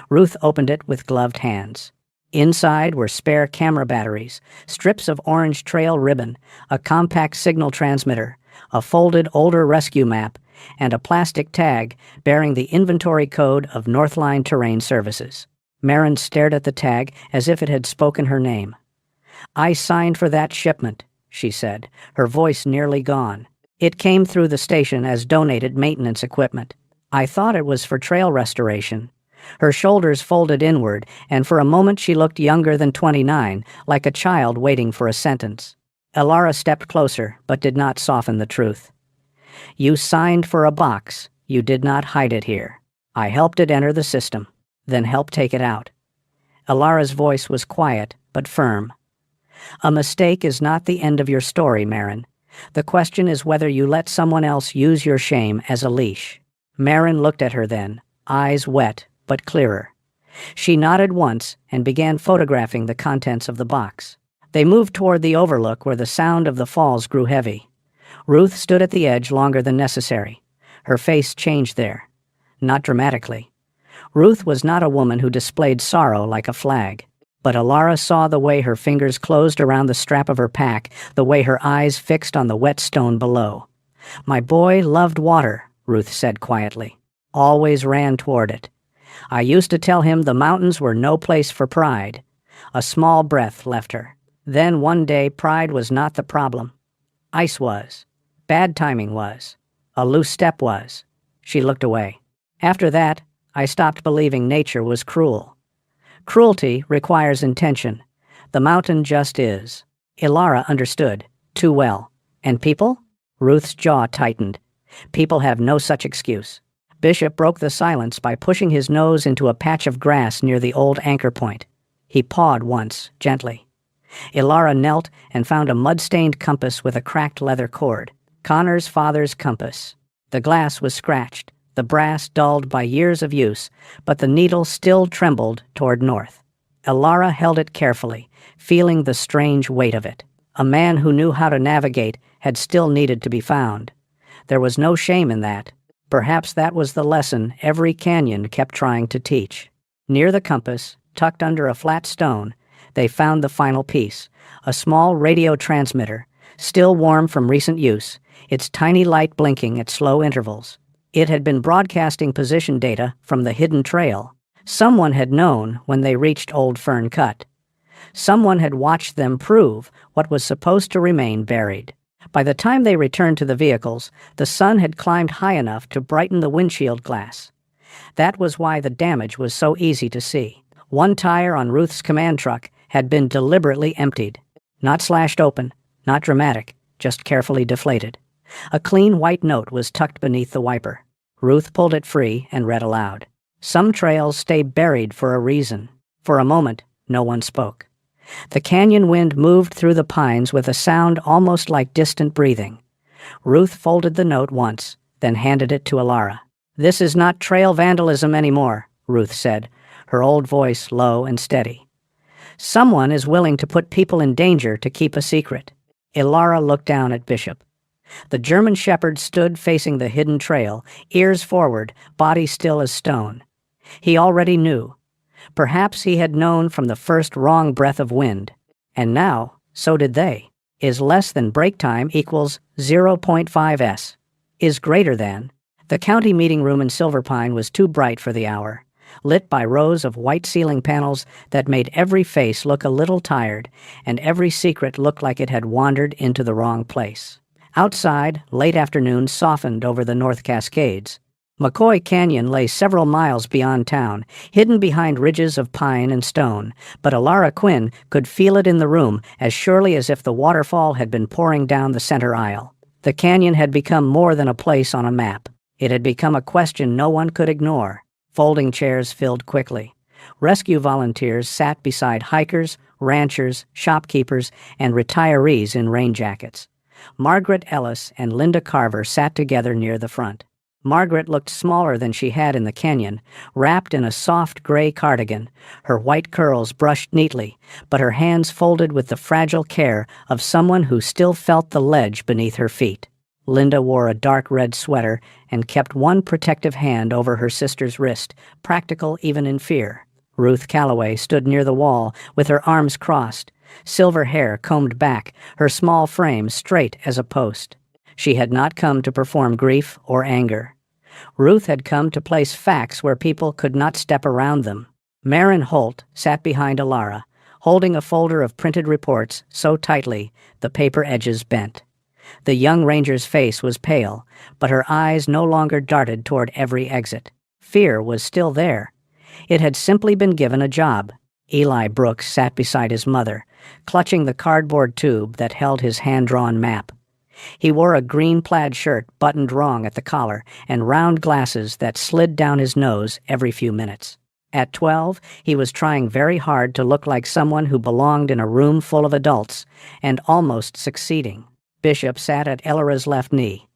Ruth opened it with gloved hands. Inside were spare camera batteries, strips of orange trail ribbon, a compact signal transmitter, a folded older rescue map, and a plastic tag bearing the inventory code of Northline Terrain Services. Marin stared at the tag as if it had spoken her name. "I signed for that shipment," she said, her voice nearly gone. "It came through the station as donated maintenance equipment. I thought it was for trail restoration." Her shoulders folded inward, and for a moment she looked younger than 29, like a child waiting for a sentence. Alara stepped closer, but did not soften the truth. "You signed for a box. You did not hide it here. I helped it enter the system, then helped take it out." Alara's voice was quiet, but firm. "A mistake is not the end of your story, Marin. The question is whether you let someone else use your shame as a leash." Marin looked at her then, eyes wet, but clearer. She nodded once and began photographing the contents of the box. They moved toward the overlook where the sound of the falls grew heavy. Ruth stood at the edge longer than necessary. Her face changed there. Not dramatically. Ruth was not a woman who displayed sorrow like a flag. But Alara saw the way her fingers closed around the strap of her pack, the way her eyes fixed on the wet stone below. "My boy loved water," Ruth said quietly. "Always ran toward it. I used to tell him the mountains were no place for pride." A small breath left her. Then one day pride was not the problem. Ice was. Bad timing was. A loose step was. She looked away. "After that, I stopped believing nature was cruel. Cruelty requires intention. The mountain just is." Alara understood, too well. "And people?" Ruth's jaw tightened. "People have no such excuse." Bishop broke the silence by pushing his nose into a patch of grass near the old anchor point. He pawed once, gently. Alara knelt and found a mud-stained compass with a cracked leather cord. Connor's father's compass. The glass was scratched, the brass dulled by years of use, but the needle still trembled toward north. Alara held it carefully, feeling the strange weight of it. A man who knew how to navigate had still needed to be found. There was no shame in that. Perhaps that was the lesson every canyon kept trying to teach. Near the compass, tucked under a flat stone, they found the final piece, a small radio transmitter, still warm from recent use, its tiny light blinking at slow intervals. It had been broadcasting position data from the hidden trail. Someone had known when they reached Old Fern Cut. Someone had watched them prove what was supposed to remain buried. By the time they returned to the vehicles, the sun had climbed high enough to brighten the windshield glass. That was why the damage was so easy to see. One tire on Ruth's command truck had been deliberately emptied. Not slashed open, not dramatic, just carefully deflated. A clean white note was tucked beneath the wiper. Ruth pulled it free and read aloud. Some trails stay buried for a reason. For a moment, no one spoke. The canyon wind moved through the pines with a sound almost like distant breathing. Ruth folded the note once, then handed it to Alara. "This is not trail vandalism anymore," Ruth said, her old voice low and steady. "Someone is willing to put people in danger to keep a secret." Alara looked down at Bishop. The German shepherd stood facing the hidden trail, ears forward, body still as stone. He already knew. Perhaps he had known from the first wrong breath of wind. And now, so did they. Is less than break time equals 0.5 s. Is greater than. The county meeting room in Silver Pine was too bright for the hour, lit by rows of white ceiling panels that made every face look a little tired and every secret look like it had wandered into the wrong place. Outside, late afternoon softened over the North Cascades. McCoy Canyon lay several miles beyond town, hidden behind ridges of pine and stone, but Alara Quinn could feel it in the room as surely as if the waterfall had been pouring down the center aisle. The canyon had become more than a place on a map. It had become a question no one could ignore. Folding chairs filled quickly. Rescue volunteers sat beside hikers, ranchers, shopkeepers, and retirees in rain jackets. Margaret Ellis and Linda Carver sat together near the front. Margaret looked smaller than she had in the canyon, wrapped in a soft gray cardigan, her white curls brushed neatly, but her hands folded with the fragile care of someone who still felt the ledge beneath her feet. Linda wore a dark red sweater and kept one protective hand over her sister's wrist, practical even in fear. Ruth Calloway stood near the wall with her arms crossed, silver hair combed back, her small frame straight as a post. She had not come to perform grief or anger. Ruth had come to place facts where people could not step around them. Marin Holt sat behind Alara, holding a folder of printed reports so tightly the paper edges bent. The young ranger's face was pale, but her eyes no longer darted toward every exit. Fear was still there. It had simply been given a job. Eli Brooks sat beside his mother, clutching the cardboard tube that held his hand-drawn map. He wore a green plaid shirt buttoned wrong at the collar and round glasses that slid down his nose every few minutes. At 12, he was trying very hard to look like someone who belonged in a room full of adults, and almost succeeding. Bishop sat at Elara's left knee.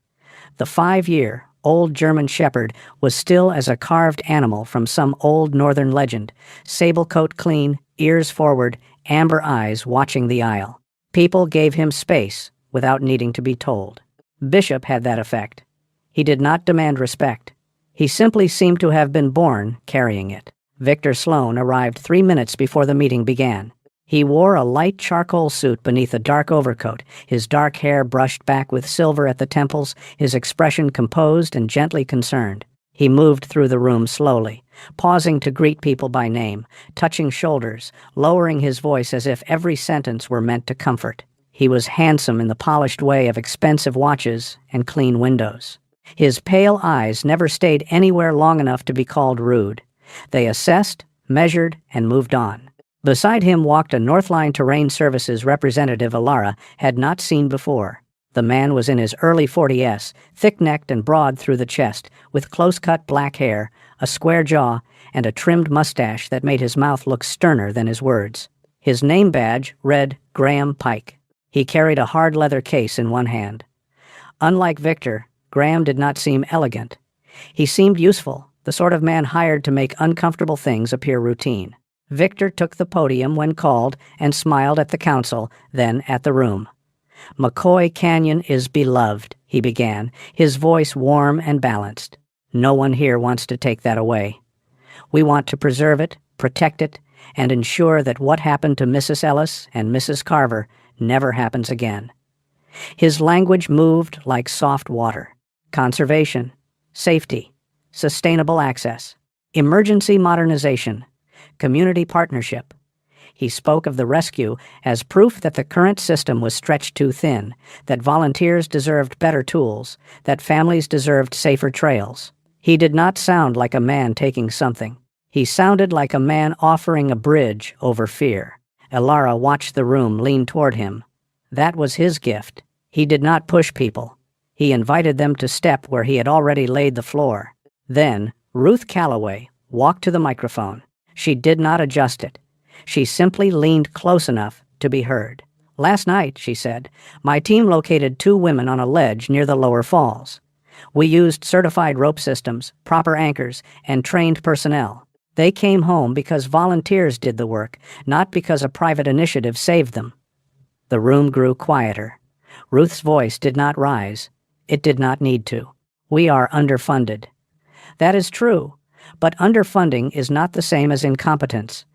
The 5-year, old German shepherd was still as a carved animal from some old northern legend, sable coat clean, ears forward, amber eyes watching the aisle. People gave him space without needing to be told. Bishop had that effect. He did not demand respect. He simply seemed to have been born carrying it. Victor Sloan arrived 3 minutes before the meeting began. He wore a light charcoal suit beneath a dark overcoat, his dark hair brushed back with silver at the temples, his expression composed and gently concerned. He moved through the room slowly, pausing to greet people by name, touching shoulders, lowering his voice as if every sentence were meant to comfort. He was handsome in the polished way of expensive watches and clean windows. His pale eyes never stayed anywhere long enough to be called rude. They assessed, measured, and moved on. Beside him walked a Northline Terrain Services representative Alara had not seen before. The man was in his early 40s, thick-necked and broad through the chest, with close-cut black hair, a square jaw, and a trimmed mustache that made his mouth look sterner than his words. His name badge read Graham Pike. He carried a hard leather case in one hand. Unlike Victor, Graham did not seem elegant. He seemed useful, the sort of man hired to make uncomfortable things appear routine. Victor took the podium when called and smiled at the council, then at the room. "McCoy Canyon is beloved," he began, his voice warm and balanced. "No one here wants to take that away. We want to preserve it, protect it, and ensure that what happened to Mrs. Ellis and Mrs. Carver never happens again." His language moved like soft water. Conservation, safety, sustainable access, emergency modernization, community partnership. He spoke of the rescue as proof that the current system was stretched too thin, that volunteers deserved better tools, that families deserved safer trails. He did not sound like a man taking something. He sounded like a man offering a bridge over fear. Elara watched the room lean toward him. That was his gift. He did not push people. He invited them to step where he had already laid the floor. Then, Ruth Calloway walked to the microphone. She did not adjust it. She simply leaned close enough to be heard. "Last night," she said, "my team located 2 women on a ledge near the lower falls. We used certified rope systems, proper anchors, and trained personnel. They came home because volunteers did the work, not because a private initiative saved them." The room grew quieter. Ruth's voice did not rise. It did not need to. "We are underfunded." That is true, but underfunding is not the same as incompetence,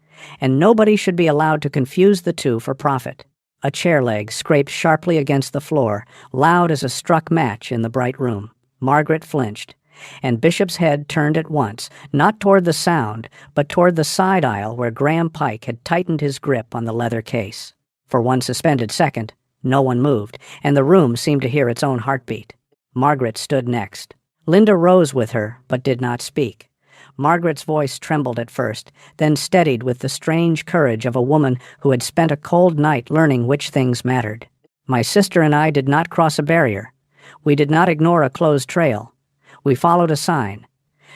and nobody should be allowed to confuse the two for profit. A chair leg scraped sharply against the floor, loud as a struck match in the bright room. Margaret flinched, and Bishop's head turned at once, not toward the sound, but toward the side aisle where Graham Pike had tightened his grip on the leather case. For one suspended second, no one moved, and the room seemed to hear its own heartbeat. Margaret stood next. Linda rose with her, but did not speak. Margaret's voice trembled at first, then steadied with the strange courage of a woman who had spent a cold night learning which things mattered. "My sister and I did not cross a barrier. We did not ignore a closed trail. We followed a sign."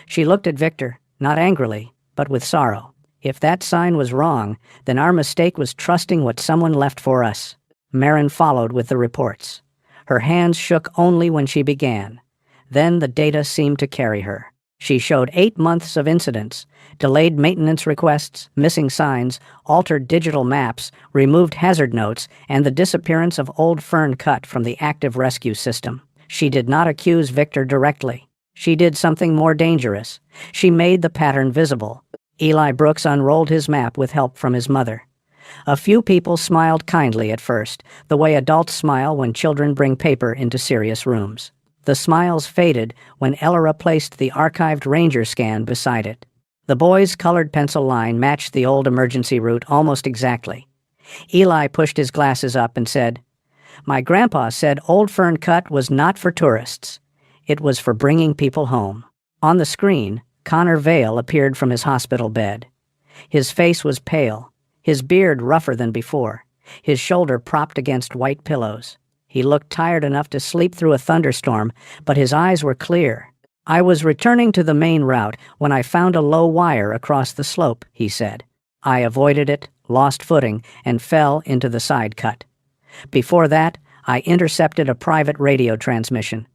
She looked at Victor, not angrily, but with sorrow. "If that sign was wrong, then our mistake was trusting what someone left for us." Marin followed with the reports. Her hands shook only when she began. Then the data seemed to carry her. She showed 8 months of incidents, delayed maintenance requests, missing signs, altered digital maps, removed hazard notes, and the disappearance of Old Fern Cut from the active rescue system. She did not accuse Victor directly. She did something more dangerous. She made the pattern visible. Eli Brooks unrolled his map with help from his mother. A few people smiled kindly at first, the way adults smile when children bring paper into serious rooms. The smiles faded when Elara placed the archived ranger scan beside it. The boy's colored pencil line matched the old emergency route almost exactly. Eli pushed his glasses up and said, "My grandpa said Old Fern Cut was not for tourists. It was for bringing people home." On the screen, Connor Vale appeared from his hospital bed. His face was pale, his beard rougher than before, his shoulder propped against white pillows. He looked tired enough to sleep through a thunderstorm, but his eyes were clear. "I was returning to the main route when I found a low wire across the slope," he said. "I avoided it, lost footing, and fell into the side cut. Before that, I intercepted a private radio transmission.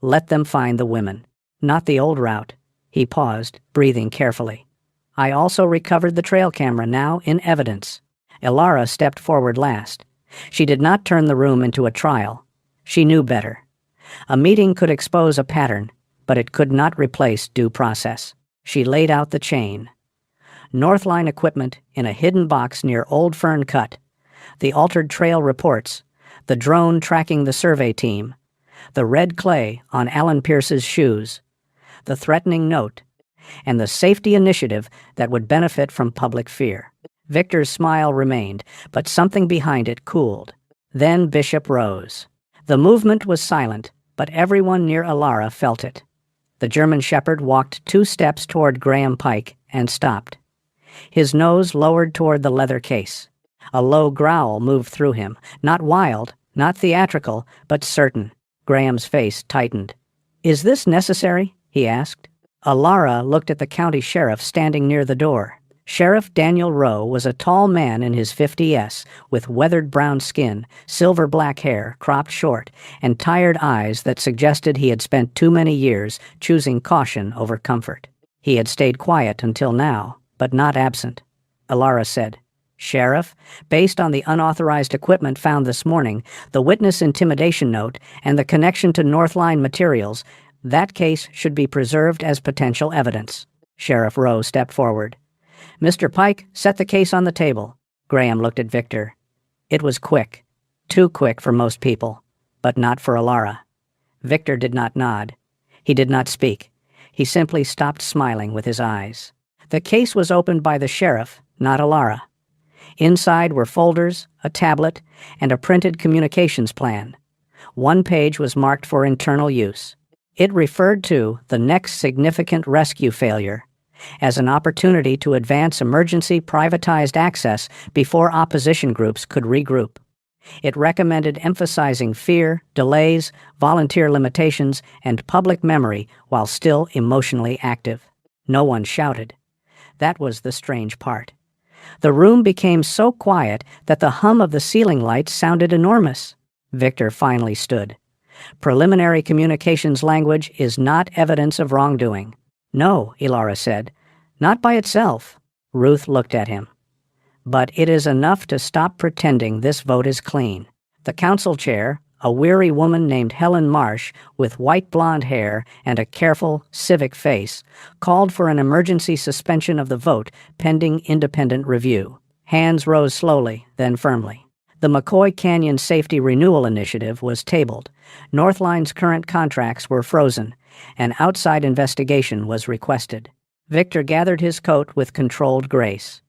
Let them find the women. Not the old route." He paused, breathing carefully. "I also recovered the trail camera, now in evidence." Elara stepped forward last. She did not turn the room into a trial. She knew better. A meeting could expose a pattern, but it could not replace due process. She laid out the chain. Northline equipment in a hidden box near Old Fern Cut. The altered trail reports. The drone tracking the survey team. The red clay on Alan Pierce's shoes. The threatening note. And the safety initiative that would benefit from public fear. Victor's smile remained, but something behind it cooled. Then Bishop rose. The movement was silent, but everyone near Elara felt it. The German shepherd walked 2 steps toward Graham Pike and stopped. His nose lowered toward the leather case. A low growl moved through him, not wild, not theatrical, but certain. Graham's face tightened. "Is this necessary?" he asked. Elara looked at the county sheriff standing near the door. Sheriff Daniel Rowe was a tall man in his 50s, with weathered brown skin, silver-black hair cropped short, and tired eyes that suggested he had spent too many years choosing caution over comfort. He had stayed quiet until now, but not absent. Elara said, "Sheriff, based on the unauthorized equipment found this morning, the witness intimidation note, and the connection to Northline materials, that case should be preserved as potential evidence." Sheriff Rowe stepped forward. "Mr. Pike, set the case on the table." Graham looked at Victor. It was quick. Too quick for most people, but not for Elara. Victor did not nod. He did not speak. He simply stopped smiling with his eyes. The case was opened by the sheriff, not Elara. Inside were folders, a tablet, and a printed communications plan. One page was marked for internal use. It referred to the next significant rescue failure, as an opportunity to advance emergency privatized access before opposition groups could regroup. It recommended emphasizing fear, delays, volunteer limitations, and public memory while still emotionally active. No one shouted. That was the strange part. The room became so quiet that the hum of the ceiling lights sounded enormous. Victor finally stood. Preliminary communications language is not evidence of wrongdoing. No, Ilara said. Not by itself. Ruth looked at him. But it is enough to stop pretending this vote is clean. The council chair, a weary woman named Helen Marsh with white blonde hair and a careful, civic face, called for an emergency suspension of the vote pending independent review. Hands rose slowly, then firmly. The McCoy Canyon Safety Renewal Initiative was tabled. Northline's current contracts were frozen. An outside investigation was requested. Victor gathered his coat with controlled grace.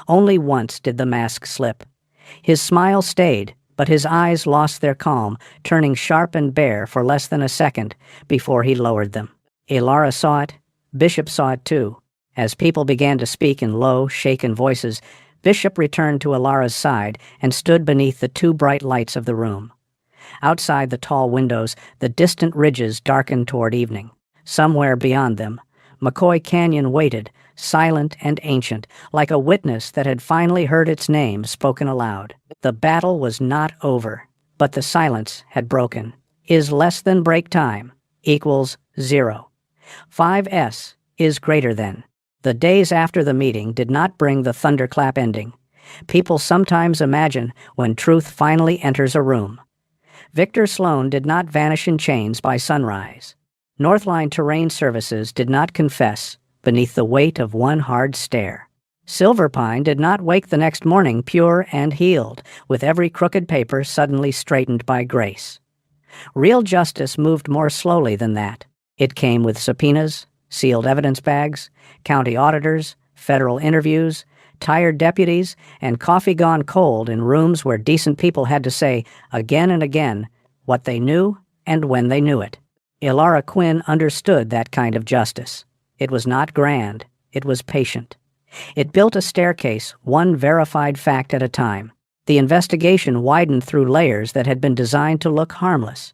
Only once did the mask slip. His smile stayed, but his eyes lost their calm, turning sharp and bare for less than a second before he lowered them. Ilara saw it. Bishop saw it too. As people began to speak in low, shaken voices, Bishop returned to Ilara's side and stood beneath the two bright lights of the room. Outside the tall windows, the distant ridges darkened toward evening. Somewhere beyond them, McCoy Canyon waited, silent and ancient, like a witness that had finally heard its name spoken aloud. The battle was not over, but the silence had broken. Is less than break time equals 0. 5S is greater than. The days after the meeting did not bring the thunderclap ending. People sometimes imagine when truth finally enters a room. Victor Sloan did not vanish in chains by sunrise. Northline Terrain Services did not confess beneath the weight of one hard stare. Silverpine did not wake the next morning pure and healed, with every crooked paper suddenly straightened by grace. Real justice moved more slowly than that. It came with subpoenas, sealed evidence bags, county auditors, federal interviews, tired deputies, and coffee gone cold in rooms where decent people had to say, again and again, what they knew and when they knew it. Ilara Quinn understood that kind of justice. It was not grand, it was patient. It built a staircase, one verified fact at a time. The investigation widened through layers that had been designed to look harmless.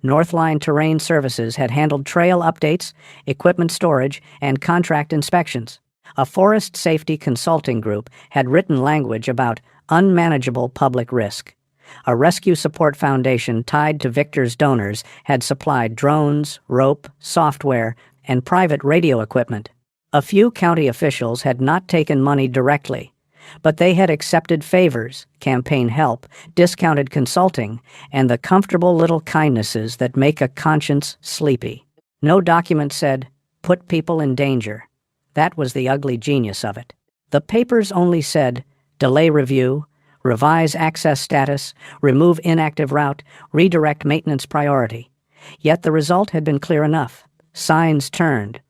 Northline Terrain Services had handled trail updates, equipment storage, and contract inspections. A forest safety consulting group had written language about unmanageable public risk. A rescue support foundation tied to Victor's donors had supplied drones, rope, software, and private radio equipment. A few county officials had not taken money directly, but they had accepted favors, campaign help, discounted consulting, and the comfortable little kindnesses that make a conscience sleepy. No document said, "Put people in danger." That was the ugly genius of it. The papers only said, "Delay review, revise access status, remove inactive route, redirect maintenance priority." Yet the result had been clear enough. Signs turned.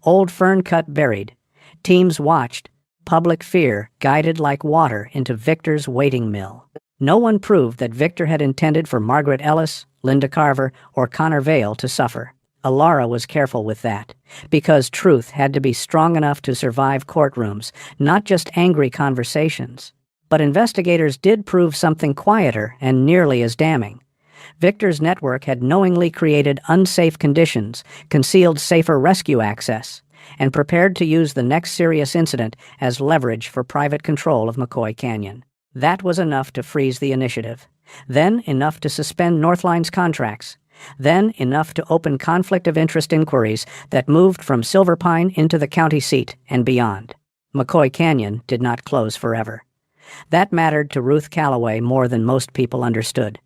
Old fern cut buried. Teams watched. Public fear guided like water into Victor's waiting mill. No one proved that Victor had intended for Margaret Ellis, Linda Carver, or Connor Vale to suffer. Ilara was careful with that, because truth had to be strong enough to survive courtrooms, not just angry conversations. But investigators did prove something quieter and nearly as damning. Victor's network had knowingly created unsafe conditions, concealed safer rescue access, and prepared to use the next serious incident as leverage for private control of McCoy Canyon. That was enough to freeze the initiative. Then enough to suspend Northline's contracts. Then enough to open conflict of interest inquiries that moved from Silverpine into the county seat and beyond. McCoy Canyon did not close forever. That mattered to Ruth Calloway more than most people understood.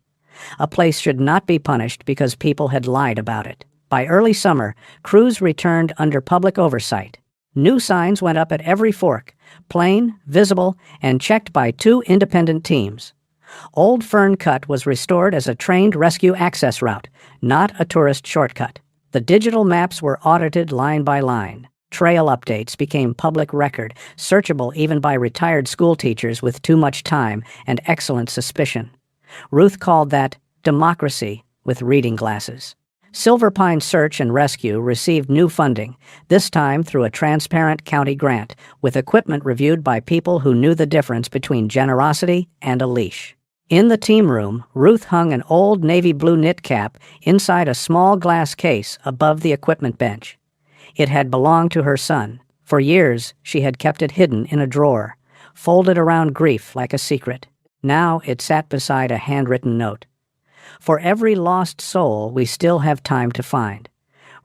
A place should not be punished because people had lied about it. By early summer, crews returned under public oversight. New signs went up at every fork, plain, visible, and checked by 2 independent teams. Old Fern Cut was restored as a trained rescue access route, not a tourist shortcut. The digital maps were audited line by line. Trail updates became public record, searchable even by retired school teachers with too much time and excellent suspicion. Ruth called that democracy with reading glasses. Silver Pine Search and Rescue received new funding, this time through a transparent county grant, with equipment reviewed by people who knew the difference between generosity and a leash. In the team room, Ruth hung an old navy blue knit cap inside a small glass case above the equipment bench. It had belonged to her son. For years, she had kept it hidden in a drawer, folded around grief like a secret. Now it sat beside a handwritten note. For every lost soul we still have time to find.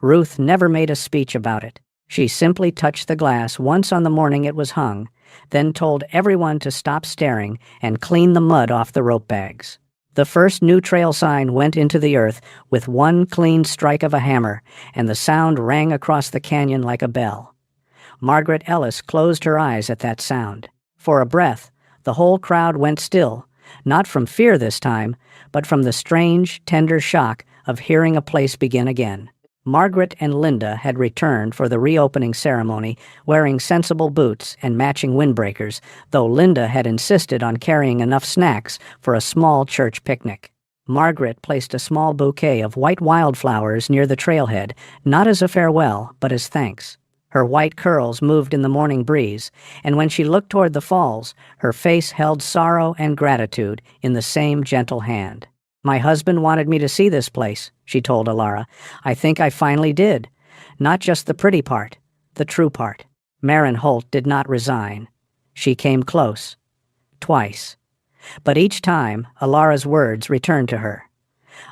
Ruth never made a speech about it. She simply touched the glass once on the morning it was hung, then told everyone to stop staring and clean the mud off the rope bags. The first new trail sign went into the earth with one clean strike of a hammer, and the sound rang across the canyon like a bell. Margaret Ellis closed her eyes at that sound. For a breath, the whole crowd went still, not from fear this time, but from the strange, tender shock of hearing a place begin again. Margaret and Linda had returned for the reopening ceremony, wearing sensible boots and matching windbreakers, though Linda had insisted on carrying enough snacks for a small church picnic. Margaret placed a small bouquet of white wildflowers near the trailhead, not as a farewell, but as thanks. Her white curls moved in the morning breeze, and when she looked toward the falls, her face held sorrow and gratitude in the same gentle hand. "My husband wanted me to see this place," she told Alara. "I think I finally did. Not just the pretty part, the true part." Maren Holt did not resign. She came close. Twice. But each time, Alara's words returned to her.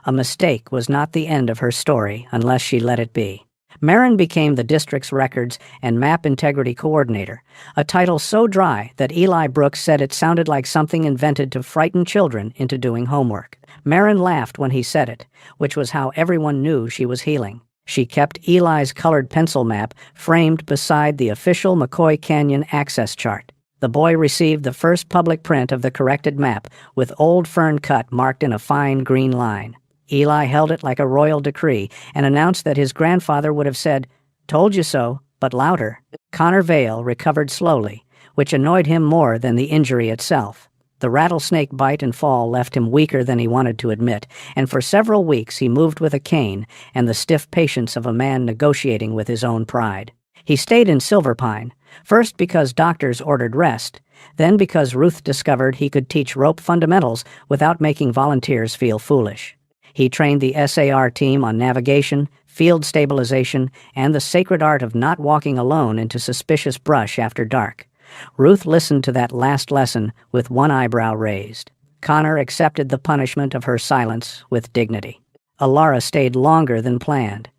A mistake was not the end of her story unless she let it be. Maren became the district's Records and Map Integrity Coordinator, a title so dry that Eli Brooks said it sounded like something invented to frighten children into doing homework. Maren laughed when he said it, which was how everyone knew she was healing. She kept Eli's colored pencil map framed beside the official McCoy Canyon access chart. The boy received the first public print of the corrected map, with Old Fern Cut marked in a fine green line. Eli held it like a royal decree and announced that his grandfather would have said, "Told you so," but louder. Connor Vale recovered slowly, which annoyed him more than the injury itself. The rattlesnake bite and fall left him weaker than he wanted to admit, and for several weeks he moved with a cane and the stiff patience of a man negotiating with his own pride. He stayed in Silver Pine, first because doctors ordered rest, then because Ruth discovered he could teach rope fundamentals without making volunteers feel foolish. He trained the SAR team on navigation, field stabilization, and the sacred art of not walking alone into suspicious brush after dark. Ruth listened to that last lesson with one eyebrow raised. Connor accepted the punishment of her silence with dignity. Alara stayed longer than planned.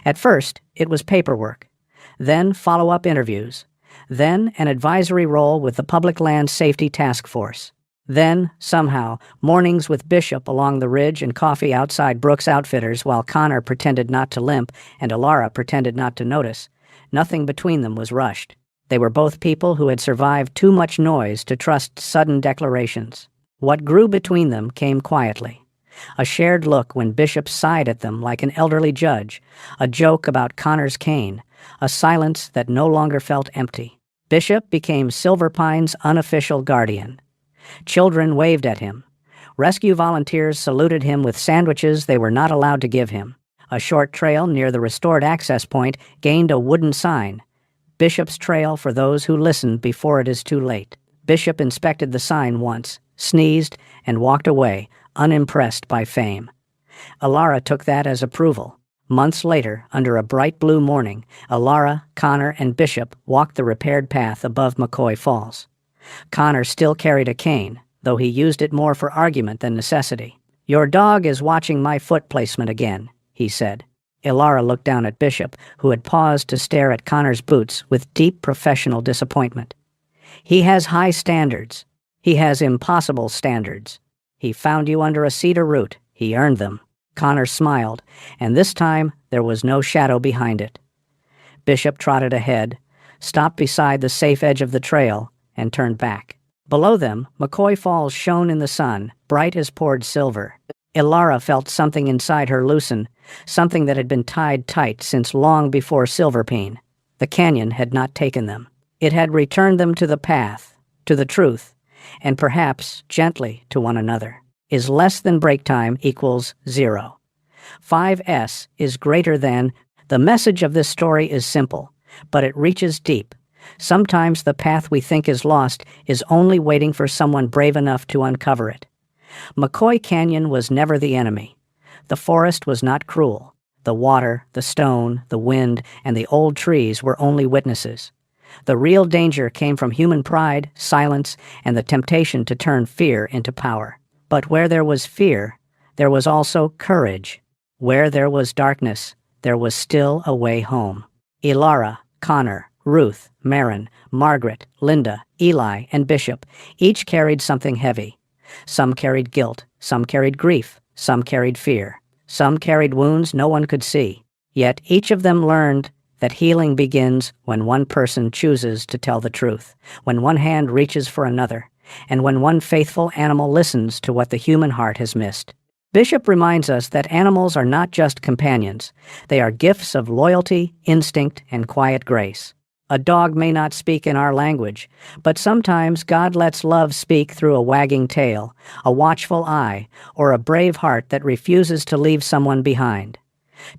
At first, it was paperwork. Then follow-up interviews. Then an advisory role with the Public Land Safety Task Force. Then, somehow, mornings with Bishop along the ridge and coffee outside Brooks Outfitters while Connor pretended not to limp and Alara pretended not to notice. Nothing between them was rushed. They were both people who had survived too much noise to trust sudden declarations. What grew between them came quietly. A shared look when Bishop sighed at them like an elderly judge, a joke about Connor's cane, a silence that no longer felt empty. Bishop became Silver Pine's unofficial guardian. Children waved at him. Rescue volunteers saluted him with sandwiches they were not allowed to give him. A short trail near the restored access point gained a wooden sign, "Bishop's Trail for those who listen before it is too late." Bishop inspected the sign once, sneezed, and walked away, unimpressed by fame. Alara took that as approval. Months later, under a bright blue morning, Alara, Connor, and Bishop walked the repaired path above McCoy Falls. Connor still carried a cane, though he used it more for argument than necessity. "Your dog is watching my foot placement again," he said. Alara looked down at Bishop, who had paused to stare at Connor's boots with deep professional disappointment. "He has high standards. He has impossible standards. He found you under a cedar root. He earned them." Connor smiled, and this time there was no shadow behind it. Bishop trotted ahead, stopped beside the safe edge of the trail, and turned back. Below them, McCoy Falls shone in the sun, bright as poured silver. Alara felt something inside her loosen, something that had been tied tight since long before Silverpine. The canyon had not taken them. It had returned them to the path, to the truth, and perhaps gently to one another. Is less than break time equals 0. 5S is greater than. The message of this story is simple, but it reaches deep. Sometimes the path we think is lost is only waiting for someone brave enough to uncover it. McCoy Canyon was never the enemy. The forest was not cruel. The water, the stone, the wind, and the old trees were only witnesses. The real danger came from human pride, silence, and the temptation to turn fear into power. But where there was fear, there was also courage. Where there was darkness, there was still a way home. Ilara, Connor, Ruth, Marin, Margaret, Linda, Eli, and Bishop each carried something heavy. Some carried guilt, some carried grief, some carried fear. Some carried wounds no one could see. Yet each of them learned that healing begins when one person chooses to tell the truth, when one hand reaches for another, and when one faithful animal listens to what the human heart has missed. Bishop reminds us that animals are not just companions. They are gifts of loyalty, instinct, and quiet grace. A dog may not speak in our language, but sometimes God lets love speak through a wagging tail, a watchful eye, or a brave heart that refuses to leave someone behind.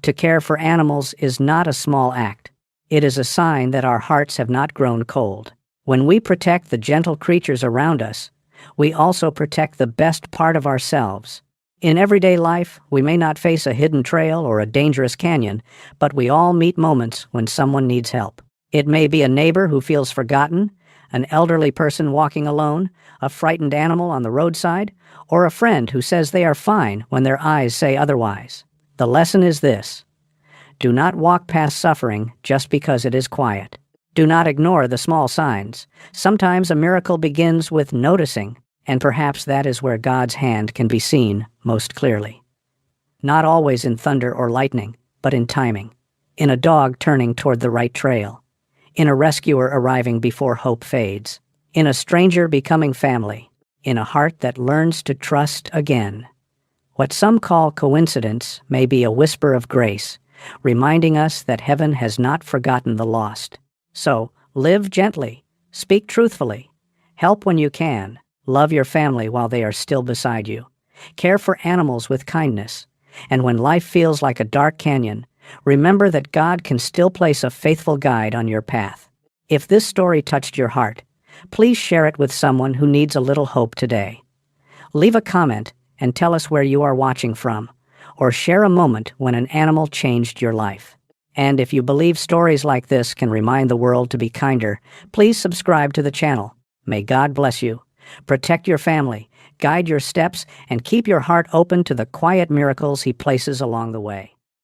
To care for animals is not a small act. It is a sign that our hearts have not grown cold. When we protect the gentle creatures around us, we also protect the best part of ourselves. In everyday life, we may not face a hidden trail or a dangerous canyon, but we all meet moments when someone needs help. It may be a neighbor who feels forgotten, an elderly person walking alone, a frightened animal on the roadside, or a friend who says they are fine when their eyes say otherwise. The lesson is this: do not walk past suffering just because it is quiet. Do not ignore the small signs. Sometimes a miracle begins with noticing, and perhaps that is where God's hand can be seen most clearly. Not always in thunder or lightning, but in timing. In a dog turning toward the right trail. In a rescuer arriving before hope fades. In a stranger becoming family. In a heart that learns to trust again. What some call coincidence may be a whisper of grace, reminding us that heaven has not forgotten the lost. So, live gently, speak truthfully, help when you can, love your family while they are still beside you, care for animals with kindness, and when life feels like a dark canyon, remember that God can still place a faithful guide on your path. If this story touched your heart, please share it with someone who needs a little hope today. Leave a comment and tell us where you are watching from, or share a moment when an animal changed your life. And if you believe stories like this can remind the world to be kinder, please subscribe to the channel. May God bless you. Protect your family, guide your steps, and keep your heart open to the quiet miracles He places along the way.